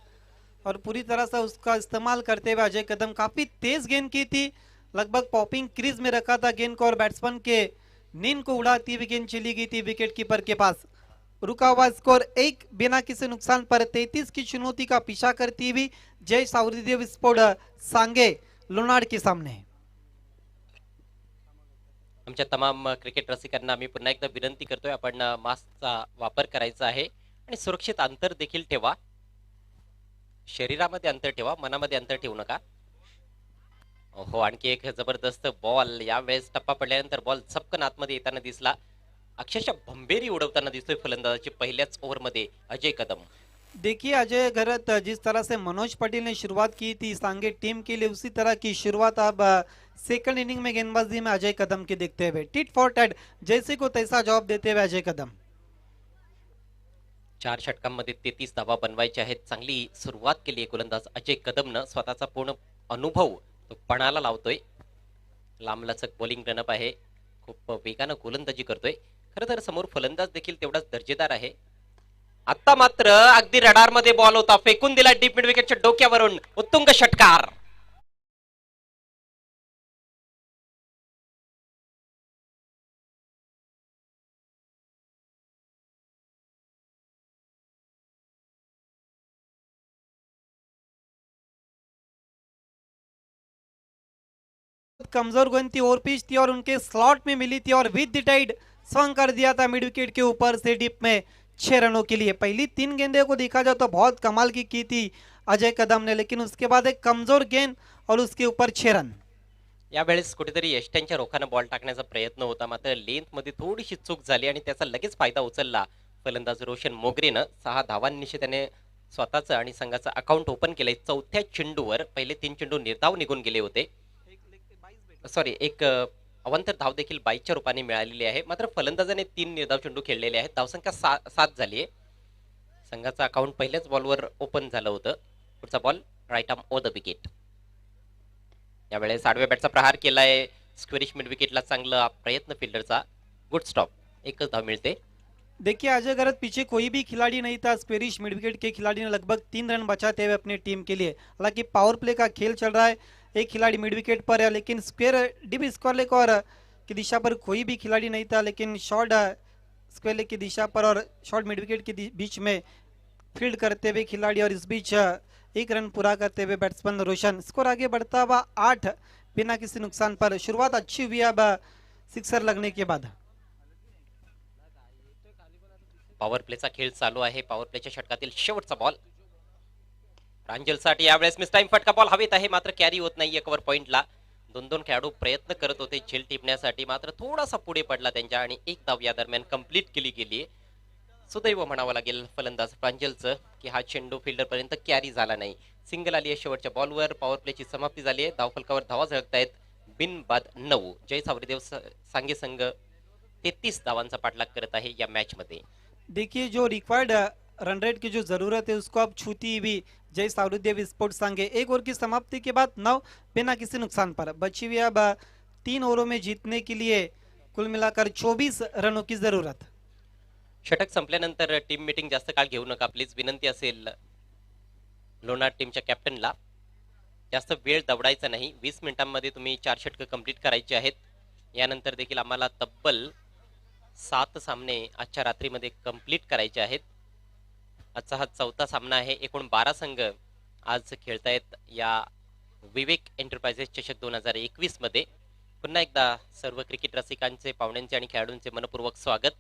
और पूरी तरह से उसका इस्तेमाल करते हुए अजय कदम काफी तेज गेंद की थी. लगभग पॉपिंग क्रीज में रखा था गेंद को और बैट्समैन के नींद को उड़ाती हुई गेंद चली गई थी विकेट कीपर के पास. रुका हुआ स्कोर एक, बिना किसी नुकसान पर 33 की चुनौती का पीछा करती हुई जय सावरीदेव स्पोर्ट सांगे लोनाड के सामने. आमच्या तमाम क्रिकेट रसिकांना मी पुन्हा एकदा विनंती करतोय, आपण मास्कचा वापर करायचा आहे आणि सुरक्षित अंतर देखील ठेवा. शरीरामध्ये अंतर ठेवा, मनामध्ये अंतर ठेवू नका. हो, आणखी एक जबरदस्त बॉल यावेळेस टप्पा पडल्यानंतर बॉल चपकन आतमध्ये येताना दिसला. अक्षरशः भंबेरी उडवताना दिसतोय फलंदाजाची पहिल्याच ओव्हरमध्ये अजय कदम. देखिए अजय घरत जिस तरह से मनोज पटेल ने शुरुआत की थी सांगे टीम के लिए उसी तरह की शुरुआत अब सेकंड इनिंग में गेंदबाजी में अजय कदम की देखते हुए टिट फॉर टैट जैसे को तैसा जवाब देते हुए अजय कदम. 4 षटकांमध्ये 33 धावा बनवायच्या आहेत. चांगली सुरुवात केली आहे गोलंदाज अजय कदमनं. स्वतःचा पूर्ण अनुभव तो पणाला लावतोय. लांबलचक बॉलिंग रनअप आहे. खूप वेगानं गोलंदाजी करतोय. खरं तर समोर फलंदाज देखील तेवढाच दर्जेदार आहे. आता मात्र अगदी रडारमध्ये बॉल होता, फेकून दिला डीप मिड विकेटच्या डोक्यावरून. उत्तुंग षटकार. कमजोर गेंद थी ओवर पिच थी और उनके स्लॉट में मिली थी और विद द टाइड स्वंग कर दिया था मिड विकेट के ऊपर से डिप में 6 रनों के लिए. पहली 3 गेंदों को देखा जाए तो बहुत कमाल की थी अजय कदम ने, लेकिन उसके बाद एक कमजोर गेंद और उसके ऊपर 6 रन. यावेळेस कुठेतरी यष्ट्यांच्या रोखानं बॉल टाकण्याचा प्रयत्न होता, मात्र लेंथ मध्ये थोडीशी चूक झाली आणि त्याचा लगेच फायदा उचलला फलंदाज रोशन मोगरेनं. 6 धावांनिशी त्याने स्वतःचं आणि संघाचं अकाउंट ओपन केलंय. चौथ्या चेंडूवर पहिले 3 चेंडू निर्धाव निघून गेले होते. सॉरी, एक अवांतर धाव देखील 22च्या रूपाने मिळालेली आहे. मात्र फलंदाजाने 3 निर्धाव चेंडू खेळलेले आहेत. धावसंख्या 7 झाली आहे. संघाचं अकाउंट पहिल्याच बॉलवर ओपन झालं होतं. पुढचा ball right arm over the wicket. यावेळेस आडव्या बॅटचा प्रहार केलाय. स्क्वेरिश मिड विकेटला चांगला प्रयत्न फिल्डरचा. Good stop. एकच धाव मिळते. देखिए अजय गरत पीछे कोई भी खिलाड़ी नहीं था. स्पेरिश मिड विकेट के खिलाड़ी ने लगभग 3 रन बचाते हुए अपनी टीम के लिए. हालांकि पावर प्ले का खेल चल रहा है, एक खिलाड़ी मिड विकेट पर है, लेकिन स्क्वेयर डिप स्क्वायर लेग और की दिशा पर कोई भी खिलाड़ी नहीं था, लेकिन शॉर्ट स्क्वेयर लेग की दिशा पर और शॉर्ट मिड विकेट के बीच में फील्ड करते हुए खिलाड़ी और इस बीच 1 रन पूरा करते हुए बैट्समैन रोशन. स्कोर आगे बढ़ता हुआ 8 बिना किसी नुकसान पर. शुरुआत अच्छी हुई अब सिक्सर लगने के बाद. पॉवर प्लेचा खेळ चालू आहे. पॉवर प्लेच्या षटकातील शेवटचा बॉल प्रांजलसाठी. यावेळेस मिस टाइम फटका बॉल हवेत आहे, मात्र कॅरी होत नाहीये कव्हर पॉइंटला. 2 खेळाडू प्रयत्न करत होते झेल टिपण्यासाठी, मात्र थोडासा पुढे पडला त्यांच्या आणि एक धाव या दरम्यान कंप्लीट केली गेली. सुदैव म्हणावं लागेल फलंदाज प्रांजलचं की हा चेंडू फिल्डर पर्यंत कॅरी झाला नाही. सिंगल आली आहे शेवटच्या बॉलवर. पॉवर प्लेची समाप्ती झाली आहे. धावफलकावर धावा झळकतायत बिनबाद 9. जय सावरीदेव सांगे संघ 33 धावांचा पाठलाग करत आहे या मॅच मध्ये. देखिए जो रिक्वायर्ड रन रेट की जो जरूरत है उसको अब छूती हुई जय सावरुदेव स्पोर्ट्स सांगे. 1 ओवर की समाप्ति के बाद 9 बिना किसी नुकसान पर. बची हुई अब 3 ओवरों में जीतने के लिए कुल मिलाकर 24 रनों की जरूरत. षटक संपल्यानंतर टीम मीटिंग जास्त काळ घेऊ नका प्लीज, विनंती असेल लोणार टीमच्या कॅप्टनला. जास्त वेळ दवडायचा नाही. 20 मिनिटांमध्ये तुम्ही 4 षटक कंप्लीट करायचे आहेत. यानंतर देखील आम्हाला तब्बल 7 सामने आजच्या रात्रीमध्ये कंप्लीट करायचे आहेत. आजचा हा 4था सामना आहे. एकूण 12 संघ आज खेळतायत या विवेक एंटरप्राइजेस चषक 2021 मध्ये. पुन्हा एकदा सर्व क्रिकेट रसिकांचे, पाहुण्यांचे आणि खेळाडूंचे मनपूर्वक स्वागत.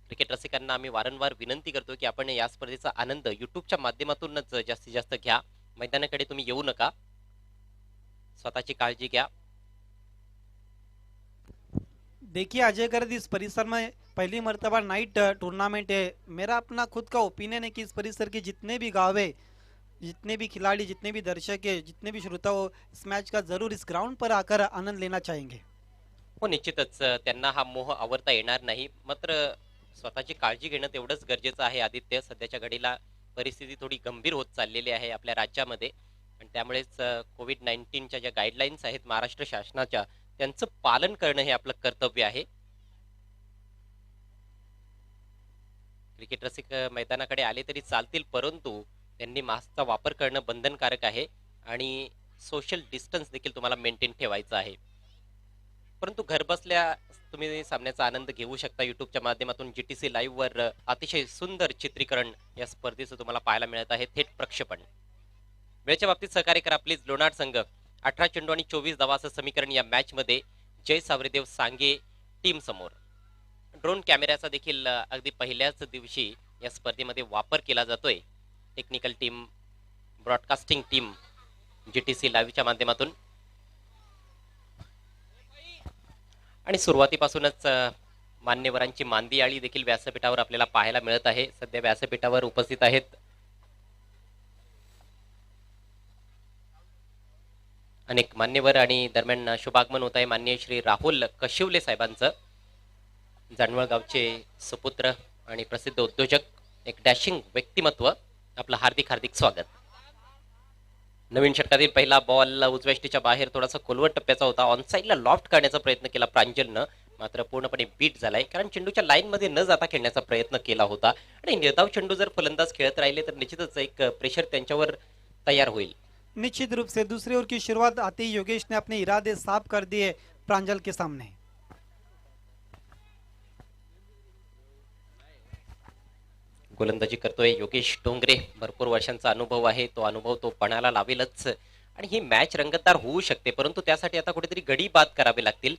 क्रिकेट रसिकांना आम्ही वारंवार विनंती करतो की आपण या स्पर्धेचा आनंद युट्यूबच्या माध्यमातूनच जास्तीत जास्त घ्या. मैदानाकडे तुम्ही येऊ नका. स्वतःची काळजी घ्या. देखिए अजय गर्द इस परिसर में पहली मर्तबा नाइट टूर्नामेंट है. मेरा अपना खुद का ओपिनियन है कि इस परिसर के जितने भी गाँव है, जितने भी खिलाड़ी, जितने भी दर्शक है, जितने भी श्रोता हो, इस मैच का जरूर इस ग्राउंड पर आकर आनंद लेना चाहेंगे. हो, निश्चितच त्यांना हा मोह आवरता येणार नाही. मात्र स्वतःची काळजी घेणं तेवढंच गरजेचं आहे आदित्य. सध्याच्या घडीला परिस्थिती थोडी गंभीर होत चाललेली आहे आपल्या राज्यामध्ये आणि त्यामुळेच कोविड-19च्या ज्या गाईडलाईन्स आहेत महाराष्ट्र शासनाच्या, त्यांचं पालन करणं हे आपलं कर्तव्य आहे. क्रिकेट रसिक मैदानाकडे आले तरी चालतील, परंतु त्यांनी मास्कचा वापर करणं बंधनकारक आहे आणि सोशल डिस्टन्स देखील तुम्हाला मेंटेन ठेवायचं आहे. परंतु घरबसल्या तुम्ही सामन्याचा आनंद घेऊ शकता युट्यूबच्या माध्यमातून. जीटीसी लाईव्ह वर अतिशय सुंदर चित्रीकरण या स्पर्धेचं तुम्हाला पाहायला मिळत आहे, थेट प्रक्षेपण. वेळेच्या बाबतीत सहकार्य करा प्लीज. लोणार संघ 18 चेंडू आणि 24 धावा असं समीकरण या मॅच मध्ये जय सावरीदेव सांगे टीम समोर. ड्रोन कॅमेऱ्याचा देखील अगदी पहिल्याच दिवशी या स्पर्धेमध्ये वापर केला जातोय. Technical team, broadcasting team GTC लाईव्हच्या माध्यमातून. आणि सुरुवातीपासूनच मान्यवरांची मांदी आळी देखील व्यासपीठावर आपल्याला पाहायला मिळत आहे. सध्या व्यासपीठावर उपस्थित आहेत अनेक मान्यवर आणि दरम्यान शुभागमन होत आहे माननीय श्री राहुल कशिवले साहेबांचं. जानवळ गावचे सुपुत्र आणि प्रसिद्ध उद्योजक, एक डॅशिंग व्यक्तिमत्व. आपलं हार्दिक हार्दिक स्वागत. नवीन षटकातील पहिला बॉल उजव्या यष्टीच्या बाहेर थोडासा खोलवट टप्प्याचा होता. ऑनसाईडला लॉफ्ट काढण्याचा प्रयत्न केला प्रांजलनं, मात्र पूर्णपणे बीट झालाय, कारण चेंडूच्या लाईन मध्ये न जाता खेळण्याचा प्रयत्न केला होता. आणि निर्धाव चेंडू जर फलंदाज खेळत राहिले तर निश्चितच एक प्रेशर त्यांच्यावर तयार होईल. निश्चित रूप से दूसरी ओवर की शुरुआत आते ही योगेश ने अपने इरादे साफ कर दिए प्रांजल के सामने. गोलंदाजी करतोय योगेश डोंगरे. भरपूर वर्षांचा अनुभव आहे, तो अनुभव तो पणाला लावेलच. आणि ही मॅच रंगतदार होऊ शकते, परंतु त्यासाठी आता कुठेतरी गडी बाद करावे लागतील.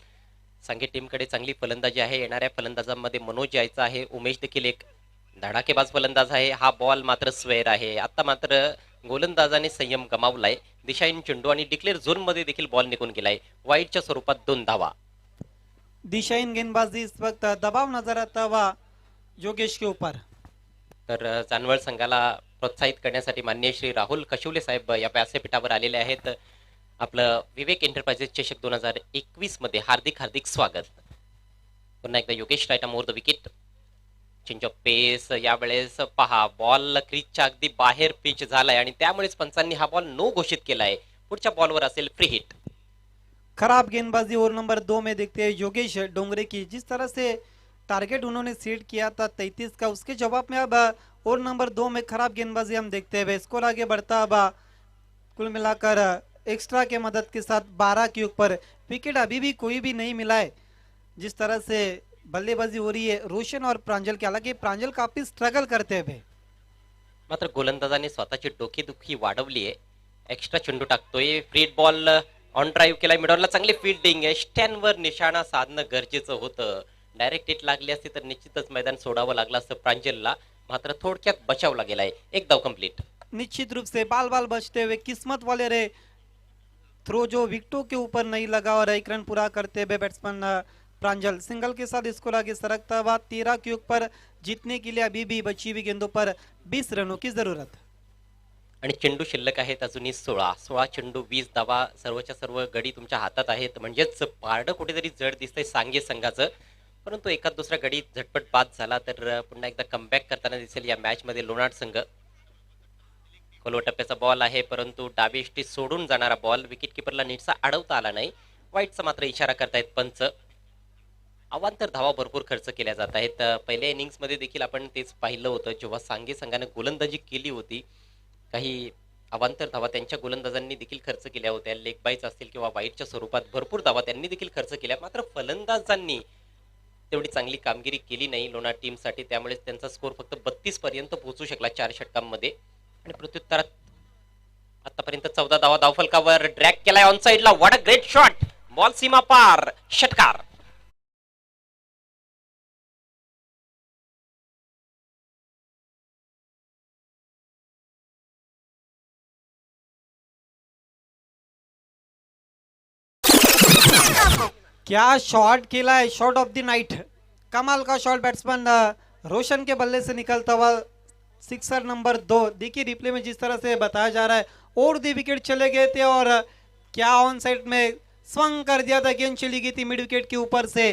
सांगे टीमकडे चांगली फलंदाजी आहे. येणाऱ्या फलंदाजांमध्ये मनोज यायचा आहे, उमेश देखील एक धडाकेबाज फलंदाज आहे. हा बॉल मात्र स्वेअर आहे. आता मात्र गोलंदाजाने संयम गमावलाय. दिशाहीन चेंडू आणि डिक्लेअर झोन मध्ये देखील बॉल निघून गेलाय. वाईटच्या स्वरूपात 2 धावा. दिशाहीन गेंदबाजी इस वक्त दबाव नजर आता हुआ योगेश के ऊपर. तर जानवळ संघाला प्रोत्साहित करण्यासाठी माननीय श्री राहुल कशिवले साहेब या व्यासपीठावर आलेले आहेत. आपलं विवेक एंटरप्राइजेस चषक 2021 मध्ये हार्दिक हार्दिक स्वागत. पुन्हा एकदा Yogesh right more the wicket. Change of pace. यावेळेस पहा बॉल क्रीजच्या अगदी बाहेर पिच झालाय आणि त्यामुळेच पंचांनी हा बॉल नो घोषित केलाय. पुढच्या बॉलवर असेल फ्री हिट. खराब गेंदबाजी ओवर नंबर 2 में देखते हैं योगेश डोंगरे की. जिस तरह से टारगेट उन्होंने सेट किया था 33 का, उसके जवाब में अब ओवर नंबर 2 में खराब गेंदबाजी हम देखते हुए स्कोर आगे बढ़ता. अब कुल मिलाकर एक्स्ट्रा के मदद के साथ 12 के ऊपर. विकेट अभी भी कोई भी नहीं मिला है. जिस तरह से बल्लेबाजी हो रही है रोशन और प्रांजल की, हालांकि प्रांजल काफी स्ट्रगल करते हुए. मात्र गोलंदाजाने स्वतःची डोकेदुखी वाढवली आहे. एक्स्ट्रा चेंडू टाकतोय. फ्री बॉल ऑन ड्राईव्ह केलाय. मिडॉलला चांगली फील्डिंग आहे. स्टॅनवर निशाणा साधणं गरजेचं होतं. डायरेक्ट हिट लागली असती तर निश्चितच मैदान सोडावं लागलं असतं प्रांजलला. मात्र थोडक्यात बचावला गेलाय. एक धाव कंप्लीट. निश्चित रूप से बाल बाल बचते हुए किस्मत वाले रे थ्रो जो विकेटों के ऊपर नहीं लगा और एक रन पूरा करते हुए बैट्समैन प्रांजल सिंगल के साथ स्कोर आगे सरकता हुआ. 13 के ऊपर जीतने के लिए अभी भी बची हुई गेंदों पर 20 रनों की जरूरत. आणि चेंडू शिल्लक आहेत अजूनही 16 चेंडू 20 धावा. सर्वच्या सर्व गडी तुमच्या हातात आहेत. म्हणजेच पारडं कुठेतरी जड दिसतंय सांगे संघाचं. परंतु एखाद दुसरा गडी झटपट बाद झाला तर पुन्हा एकदा कमबॅक करताना दिसेल या मॅच मध्ये लोणार संघ. खोलवट टप्प्याचा बॉल आहे, परंतु डावी यष्टी सोडून जाणारा बॉल विकेट किपरला नीटसा अडवता आला नाही. वाईटचा मात्र इशारा करतायत पंच. अवांतर धावा भरपूर खर्च केल्या जात आहेत. पहिल्या इनिंग्स मध्ये देखील आपण तेच पाहिलं होतं. जेव्हा सांगे संघाने गोलंदाजी केली होती, काही अवांतर धावा त्यांच्या गोलंदाजांनी देखील खर्च केल्या होत्या. लेग बाईज असतील किंवा वाईटच्या स्वरूपात भरपूर धावा त्यांनी देखील खर्च केल्या. मात्र फलंदाजांनी तेवढी चांगली कामगिरी केली नाही लोणार टीमसाठी. त्यामुळे त्यांचा स्कोर फक्त 32 पर्यंत पोहोचू शकला 4 षटकांमध्ये. आणि प्रत्युत्तरात आतापर्यंत 14 धावा धावफलकावर ड्रॅग केलाय ऑन साइडला. What a great shot. Ball सीमा पार. षटकार. क्या शॉट खेला है, शॉट ऑफ द नाइट. कमाल का शॉट बैट्समैन रोशन के बल्ले से निकलता हुआ. Sixer number 2. देखिए रिप्ले में जिस तरह से बताया जा रहा है और 2 विकेट चले गए थे और क्या ऑन साइड में स्वंग कर दिया था. गेंद चली गई थी मिड विकेट के ऊपर से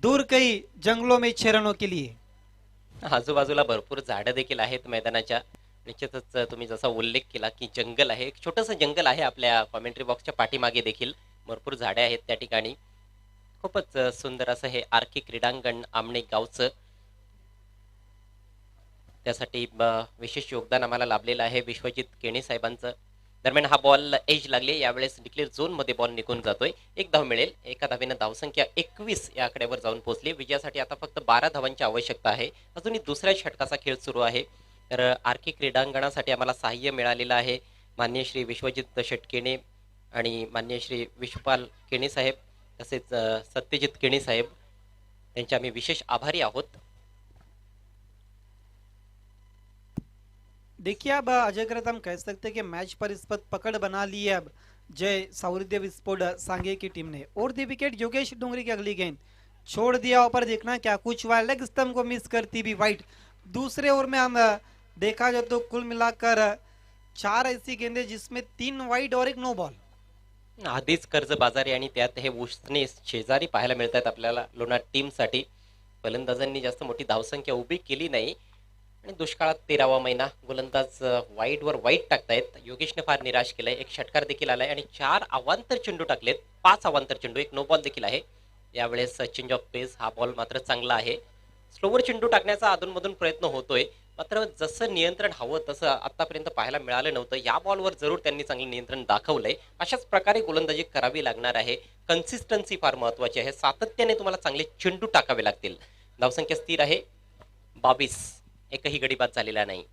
दूर कई जंगलों में 6 रनों के लिए. आजूबाजूला भरपूर झाडं देखील आहेत मैदानाच्या. निश्चितच तुम्ही जसा उल्लेख केला की जंगल आहे, एक छोटंसं जंगल आहे आपल्या कॉमेंट्री बॉक्सच्या पाठीमागे देखील भरपूर झाडे आहेत त्या ठिकाणी. खूपच सुंदर असं हे आर्की क्रीडांगण आमणे गावचं. त्यासाठी विशेष योगदान आम्हाला लाभलेलं आहे विश्वजित केणे साहेबांचं. दरम्यान हा बॉल एज लागले. यावेळेस डिक्लेअर झोन मध्ये बॉल निघून जातोय. 1 धाव मिळेल. एका धावेनं धावसंख्या 21 या आकड्यावर जाऊन पोहोचली. विजयासाठी आता फक्त 12 धावांची आवश्यकता आहे. अजूनही दुसऱ्या षटकाचा खेळ सुरू आहे. तर आर्की क्रीडांगणासाठी आम्हाला सहाय्य मिळालेलं आहे माननीय श्री विश्वजित शेटकेणे आणि माननीय श्री विश्वपाल केणे साहेब, तसेच सत्यजित केणे साहेब, त्यांचे आम्ही विशेष आभारी आहोत. देखिए अब अजय करत हम कह सकते हैं कि मैच पर इस पर पकड़ बना ली है अब जय साउरीदेव स्पोर्ट सांगे की टीम ने. और 2 विकेट योगेश डोंगरे की अगली गेंद. छोड़ दिया, ऊपर देखना क्या कुछ हुआ, लेग स्टंप को मिस करती भी वाइट। दूसरे ओवर में हम देखा जाए तो कुल मिलाकर 4 ऐसी गेंदे जिसमें 3 वाइड और 1 नो बॉल। आधीच कर्जबाजारी आणि त्यात हे उसने शेजारी पाहायला मिळत आहेत आपल्याला लोणार टीमसाठी. फलंदाजांनी जास्त मोठी धावसंख्या उभी केली नाही आणि दुष्काळात 13वा महिना. गोलंदाज वाईडवर वाईट टाकतायत. योगेशने फार निराश केलंय. एक षटकार देखील आलाय आणि 4 अवांतर चेंडू टाकलेत. 5 अवांतर चेंडू, 1 नो बॉल देखील आहे. यावेळेस चेंज ऑफ पेस हा बॉल मात्र चांगला आहे. स्लोवर चेंडू टाकण्याचा अधूनमधून प्रयत्न होतोय, मात्र जसं नियंत्रण हवं तसं आतापर्यंत पाहायला मिळालं नव्हतं. या बॉलवर जरूर त्यांनी चांगलं नियंत्रण दाखवलंय. अशाच प्रकारे गोलंदाजी करावी लागणार आहे. कन्सिस्टन्सी फार महत्वाची आहे. सातत्याने तुम्हाला चांगले चेंडू टाकावे लागतील. धावसंख्या स्थिर आहे 22. एकही गडी बाद झालेला नाही.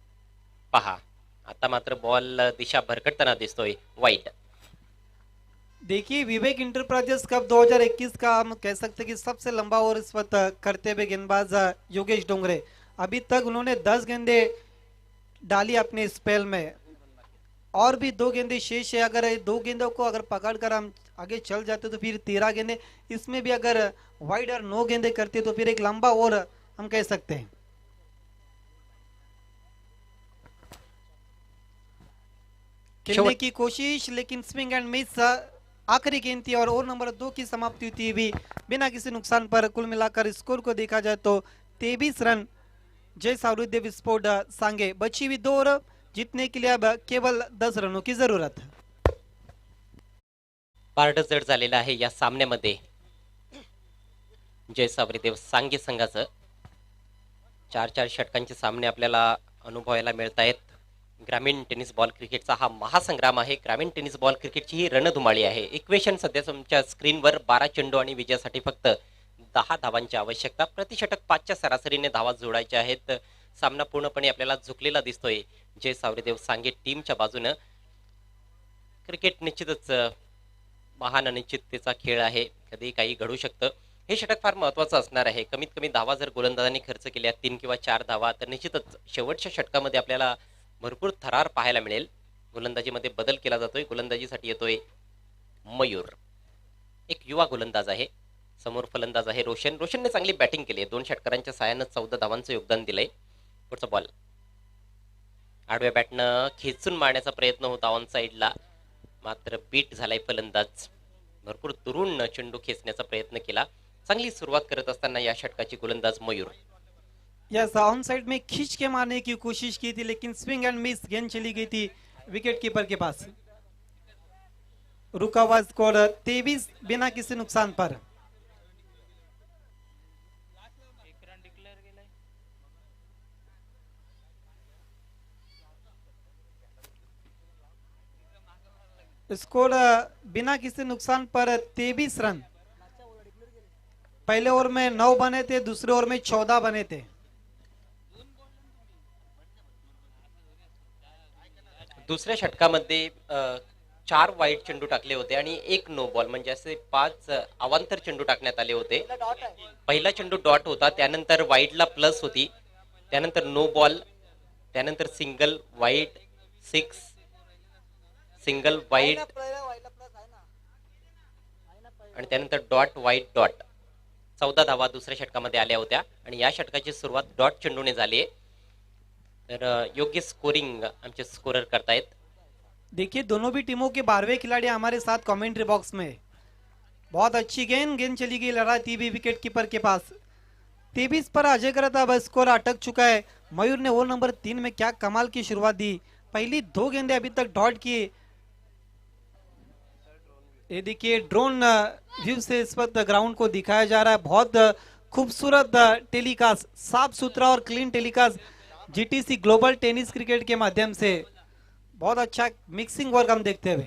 पहा आता मात्र बॉल दिशा भरकटताना दिसतोय वाईट. देखिए विवेक इंटरप्राइजेस कप 2021 का हम कह सकते हैं कि सबसे लंबा ओवर इस वक्त करते हुए गेंदबाज योगेश डोंगरे। अभी तक उन्होंने 10 गेंदे डाली अपने स्पेल में, और भी 2 गेंदे शेष है। अगर ये 2 गेंदों को अगर पकड़कर हम आगे चल जाते तो फिर 13 गेंदे, इसमें भी अगर वाइड और 9 गेंदे करते तो फिर एक लंबा ओवर हम कह सकते हैं। खेलने की कोशिश लेकिन स्विंग एंड मिस आखिरी गेंद थी और ओवर नंबर 2 की समाप्ति हुई भी बिना किसी नुकसान पर। कुल मिलाकर स्कोर को देखा जाए तो 23 रन जय सावृदेव स्पोर्ट सांगे। बची हुई 2 ओवर जीतने के लिए अब केवल 10 रनों की जरूरत है। पारड जड झालेलं आहे या सामन्यामध्ये जय सावरीदेव सांगे संघाचं। 4-4 षटकांचे सामने आपल्याला अनुभवायला मिळत आहेत। ग्रामीण टेनिस बॉल क्रिकेटचा हा महासंग्राम आहे। ग्रामीण टेनिस बॉल क्रिकेटची ही रणधुमाळी आहे। इक्वेशन सध्या तुमच्या स्क्रीनवर 12 चेंडू आणि विजयासाठी फक्त 10 धावांची आवश्यकता। प्रतिषटक 5च्या सरासरीने धावा जोडायच्या आहेत। सामना पूर्णपणे आपल्याला झुकलेला दिसतोय जय सावरीदेव सांगे टीमच्या बाजूने। क्रिकेट निश्चितच महान अनिश्चिततेचा खेळ आहे, कधी काही घडू शकतं। हे षटक फार महत्त्वाचं असणार आहे। कमीत कमी धावा जर गोलंदाजांनी खर्च केल्या 3 किंवा 4 धावा तर निश्चितच शेवटच्या षटकामध्ये आपल्याला भरपूर थरार पाहायला मिळेल। गोलंदाजीमध्ये बदल केला जातोय। गोलंदाजीसाठी येतोय मयूर, एक युवा गोलंदाज आहे। समोर फलंदाज आहे रोशन। रोशनने चांगली बॅटिंग केली आहे। 2 षटकारांच्या साहाय्याने 14 धावांचं योगदान दिलंय। पुढचा बॉल आडव्या बॅटनं खेचून मारण्याचा प्रयत्न होता ऑन साइडला, मात्र बीट झालाय फलंदाज। भरपूर दुरून चेंडू खेचण्याचा प्रयत्न केला। चांगली सुरुवात करत असताना या षटकाची गोलंदाज मयूर। यस, ऑन साइड में खींच के मारने की कोशिश की थी लेकिन स्विंग एंड मिस गेंद चली गई थी विकेट कीपर के पास। रुका हुआ स्कोर 23 बिना किसी नुकसान पर। स्कोर बिना किसी नुकसान पर 23 रन। पहले ओवर में 9 बने थे, दूसरे ओवर में 14 बने थे। दुसऱ्या षटकामध्ये 4 वाईट चेंडू टाकले होते आणि 1 नो बॉल, म्हणजे असे 5 अवांतर चेंडू टाकण्यात आले होते। पहिला चेंडू डॉट होता, त्यानंतर वाईडला प्लस होती, त्यानंतर नो बॉल, त्यानंतर सिंगल वाईट 6, सिंगल वाईट आणि त्यानंतर डॉट वाईट डॉट। 14 धावा दुसऱ्या षटकामध्ये आल्या होत्या आणि या षटकाची सुरुवात डॉट चेंडूने झाली आहे। तर योग्य स्कोरिंग आमचे स्कोरर करतायत। देखिए दोनों भी टीमों के 12वें खिलाड़ी हमारे साथ कमेंट्री बॉक्स में। बहुत अच्छी गेंद चली गई, लड़ाई भी विकेट कीपर के पास। 23 पर अजय करत अब स्कोर अटक चुका है। मयूर ने ओवर नंबर 3 में क्या कमाल की शुरुआत दी। पहली 2 गेंदें अभी तक डॉट की। ये देखिए ड्रोन व्यू से इस वक्त ग्राउंड को दिखाया जा रहा है। बहुत खूबसूरत टेलीकास्ट, साफ सुथरा और clean telecast GTC global tennis cricket के माध्यम से। बहुत अच्छा मिक्सिंग वर्क हम देखते हुए।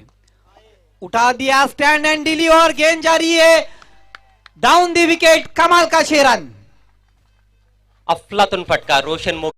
उठा दिया स्टैंड एंड डिली और गेंद जा रही है डाउन दी विकेट। कमाल का 6 रन। अफलातून फटका रोशन मोग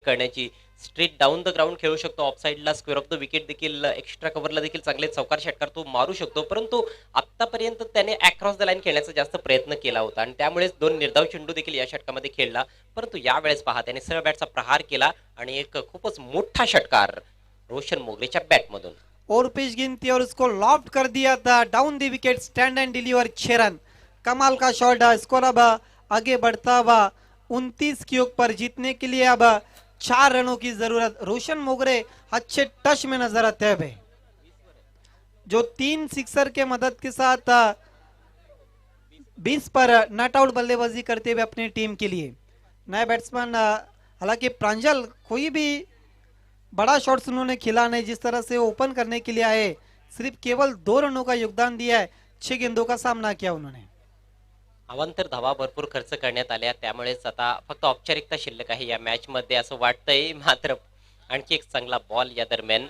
करण्याची। स्ट्रेट डाऊन द ग्राउंड खेळू शकतो। ऑफ साइडला स्क्वेअर ऑफ द विकेट देखील, एक्स्ट्रा कव्हरला देखील चांगले चौकार षटकार तो मारू शकतो, परंतु आतापर्यंत त्याने अक्रॉस द लाईन खेळण्याचा जास्त प्रयत्न केला होता आणि त्यामुळेच 2 निर्धाव चेंडू देखील या षटकामध्ये खेळला। परंतु यावेळेस पहा त्याने सरळ बॅटचा प्रहार केला आणि एक खूपच मोठा षटकार रोशन मोगरेच्या बॅटमधून। और पिच गेंद थी और उसको लॉफ्ट कर दिया था down the wicket, stand and deliver 6 run. कमाल का शॉट। स्कोर अब आगे बढ़ता हुआ 29 के ऊपर। जीतने के लिए अब 4 रनों की जरूरत। रोशन मोगरे अच्छे टच में नजर आते हैं जो 3 सिक्सर के मदद के साथ 20 पर नॉट आउट बल्लेबाजी करते हुए अपनी टीम के लिए। नए बैट्समैन हालांकि प्रांजल कोई भी बड़ा शॉट्स उन्होंने खेला नहीं, जिस तरह से ओपन करने के लिए आए सिर्फ केवल 2 रनों का योगदान दिया है, 6 गेंदों का सामना किया उन्होंने। अवांतर धावा भरपूर खर्च करण्यात आल्या, त्यामुळेच आता फक्त औपचारिकता शिल्लक आहे या मॅच मध्ये असं वाटतंय। मात्र आणखी एक चांगला बॉल या दरम्यान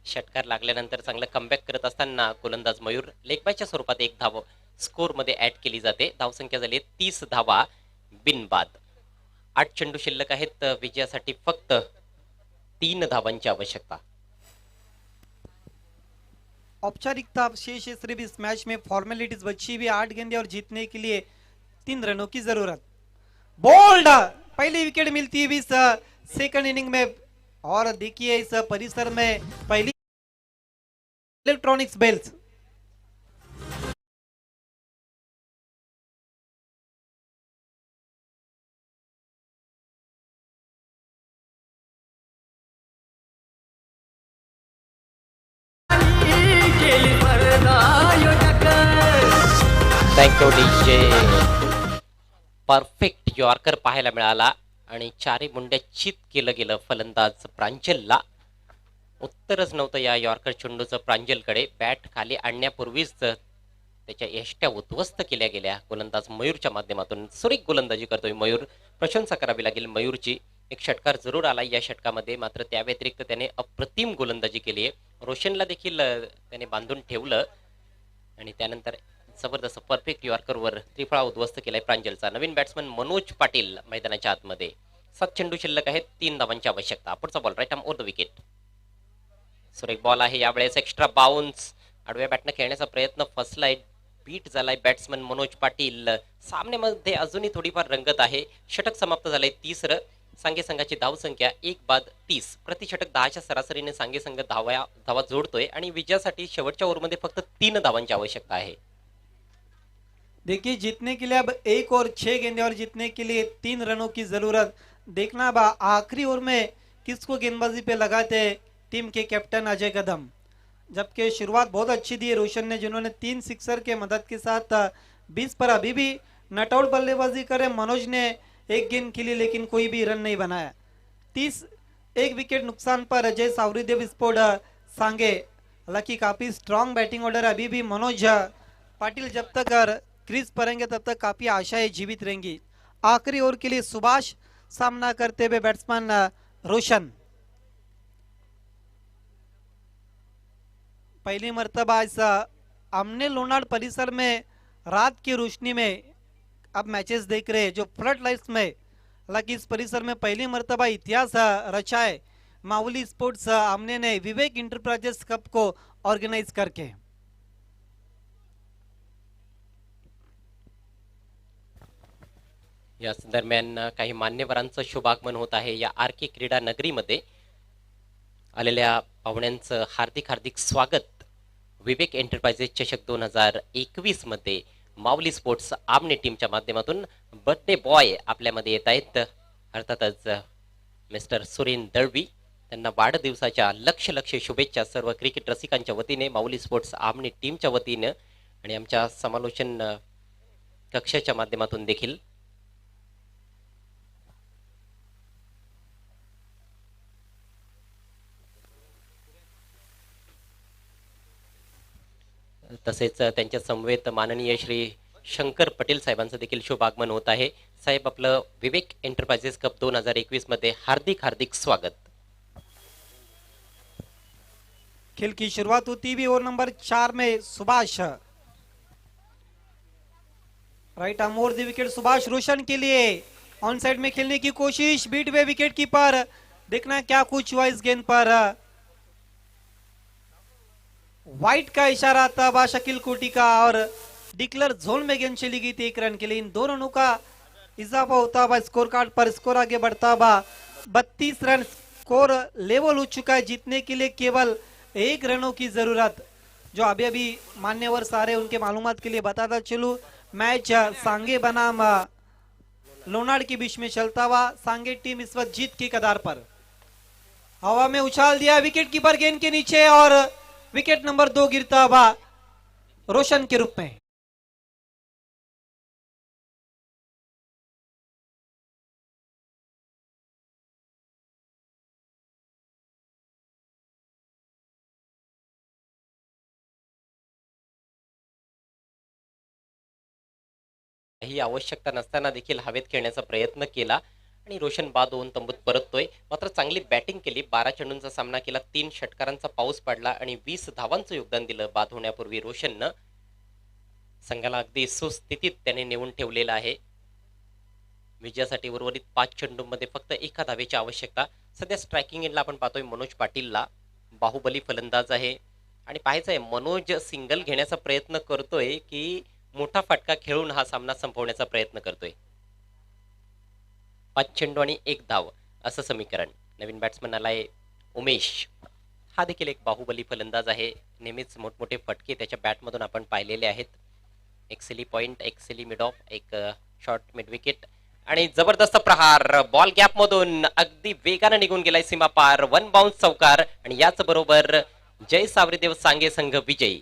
षटकार लागल्यानंतर चांगलं कमबॅक करत असताना गोलंदाज मयूर लेगबायच्या स्वरूपात एक धाव स्कोर मध्ये ऍड केली जाते। धावसंख्या झाली 30 धावा बिनबाद। 8 चेंडू शिल्लक आहेत, विजयासाठी फक्त 3 धावांची आवश्यकता। औपचारिकता शेष है सिर्फ इस मैच में, फॉर्मेलिटीज बची हुई 8 गेंदे और जीतने के लिए 3 रनों की जरूरत। बोल्ड पहली विकेट मिलती है इस सेकंड इनिंग में। और देखिए इस परिसर में पहली electronics bells. Thank you DJ. Perfect yorker पाहायला मिळाला आणि चारी मुंड्या चित केलं गेलं फलंदाज प्रांजलला। उत्तरच नव्हतं या यॉर्कर चेंडूचं प्रांजलकडे। बॅट खाली आणण्यापूर्वीच त्याच्या यष्ट्या उद्ध्वस्त केल्या गेल्या गोलंदाज मयूरच्या माध्यमातून। सुरेख गोलंदाजी करतोय मयूर, प्रशंसा करावी लागेल मयूरची। एक षटकार जरूर आला या षटकामध्ये, मात्र त्या व्यतिरिक्त त्याने अप्रतिम गोलंदाजी केली आहे। रोशनला देखील त्याने बांधून ठेवलं आणि त्यानंतर जबरदस्त परफेक्ट यॉर्करवर त्रिफळा उद्ध्वस्त केलाय प्रांजलचा। नवीन बॅट्समन मनोज पाटील मैदानाच्या आतमध्ये। 7 चेंडू शिल्लक आहेत, 3 धावांची आवश्यकता। पुढचा ball right arm over the wicket. सुरेख बॉल आहे यावेळेस, एक्स्ट्रा बाउन्स। आडव्या बॅटनं खेळण्याचा प्रयत्न फसलाय, बीट झालाय बॅट्समन मनोज पाटील। सामन्यामध्ये अजूनही थोडीफार रंगत आहे। षटक समाप्त झालंय 30. सांगे संघाची धावसंख्या 1 बाद 30। प्रतिषटक 10च्या सरासरीने सांगे संघ धावा जोडतोय आणि विजयासाठी शेवटच्या ओव्हरमध्ये फक्त 3 धावांची आवश्यकता आहे। देखिए जीतने के लिए अब 1 और 6 गेंदे और जीतने के लिए 3 रनों की जरूरत। देखना बा आखिरी ओवर में किसको गेंदबाजी पे लगाते टीम के कैप्टन अजय कदम। जबकि शुरुआत बहुत अच्छी दी है रोशन ने, जिन्होंने 3 सिक्सर के मदद के साथ 20 पर अभी भी नॉट आउट बल्लेबाजी करे। मनोज ने 1 गेंद खेली लेकिन कोई भी रन नहीं बनाया। 30 1 विकेट नुकसान पर अजय सावरीदेव स्पोर्ट सांगे। हालांकि काफी स्ट्रांग बैटिंग ऑर्डर अभी भी मनोज पाटिल जब तक क्रीज पर रहेंगे तब तक काफी आशाएं जीवित रहेंगी। आखिरी ओवर के लिए सुभाष सामना करते हुए बैट्समैन रोशन। पहली मर्तबा इस आमने लोनाड परिसर में रात की रोशनी में अब मैचेस देख रहे हैं जो फ्लड लाइट्स में। हालांकि इस परिसर में पहली मर्तबा इतिहास रचा है माउली स्पोर्ट्स आमने ने विवेक इंटरप्राइजेस कप को ऑर्गेनाइज करके। या दरम्यान काही मान्यवरांचं शुभागमन होत आहे या आर के क्रीडा नगरीमध्ये। आलेल्या पाहुण्यांचं हार्दिक हार्दिक स्वागत। विवेक एंटरप्राइजेस चषक 2021 मध्ये माऊली स्पोर्ट्स आमने टीमच्या माध्यमातून बर्थडे बॉय आपल्यामध्ये येत आहेत, अर्थातच मिस्टर सुरेन दळवी। त्यांना वाढदिवसाच्या लक्ष शुभेच्छा सर्व क्रिकेट रसिकांच्या वतीने, माऊली स्पोर्ट्स आमने टीमच्या वतीने आणि आमच्या समालोचन कक्षाच्या माध्यमातून देखील। तसेच त्यांच्या समवेत माननीय श्री शंकर पटेल साहेबांचं देखील शुभ आगमन होत आहे। साहेब आपलं विवेक एंटरप्राइजेस कप 2021 मध्ये हार्दिक हार्दिक स्वागत। खेल की शुरुआत होती हुई ओवर नंबर 4 में Subhash right arm over the wicket. Subhash Roshan के लिए ऑन साइड में खेलने की कोशिश, बीट वे विकेट कीपर। देखना क्या कुछ हुआ इस गेंद पर। वाइट का इशारा आता बा शकील कोटी का और डिक्लेयर जोन में गेंद चली गई थी 1 रन के लिए। इन 2 रनों का इजाफा होता बा स्कोर कार्ड पर। स्कोर आगे बढ़ता बा 32 रन। स्कोर लेवल हो चुका है, जीतने के लिए केवल एक रनों की जरूरत, जो अभी अभी मान्यवर सारे उनके मालूमात के लिए बताता चलूं। मैच सांगे बनाम लोनाड़ के बीच में चलता हुआ, सांगे टीम इस वक्त जीत की कगार पर। हवा में उछाल दिया विकेट कीपर गेंद के नीचे और विकेट नंबर 2 गिरता हुआ रोशन के रूप में। ही आवश्यकता नसताना देखील हवेत खेळण्याचा प्रयत्न केला आणि रोशन बाद होऊन तंबूत परततोय. मात्र चांगली बॅटिंग केली, 12 चेंडूंचा सामना केला, 3 षटकारांचा पाऊस पडला आणि 20 धावांचं योगदान दिलं. बाद होण्यापूर्वी रोशननं संघाला अगदी सुस्थितीत त्याने नेऊन ठेवलेलं आहे. विजयासाठी उर्वरित 5 चेंडूंमध्ये फक्त एका धावेची आवश्यकता. सध्या स्ट्रायकिंग एंडला आपण पाहतोय मनोज पाटीलला, बाहुबली फलंदाज आहे आणि पाहायचं आहे मनोज सिंगल घेण्याचा प्रयत्न करतोय की मोठा फटका खेळून हा सामना संपवण्याचा प्रयत्न करतोय. 5 चेंडू आणि 1 धाव असं समीकरण. नवीन बॅट्समन आलाय उमेश, हा देखील एक बाहुबली फलंदाज आहे. नेहमीच मोठमोठे फटके त्याच्या बॅटमधून आपण पाहिलेले आहेत. एक सिली पॉइंट, एक सिली मिड ऑफ, एक शॉर्ट मिड विकेट आणि जबरदस्त प्रहार बॉल गॅप मधून अगदी वेगाने निघून गेलाय सीमा पार. 1 बाउन्स चौकार आणि याच बरोबर जय सावरीदेव सांगे संघ विजयी.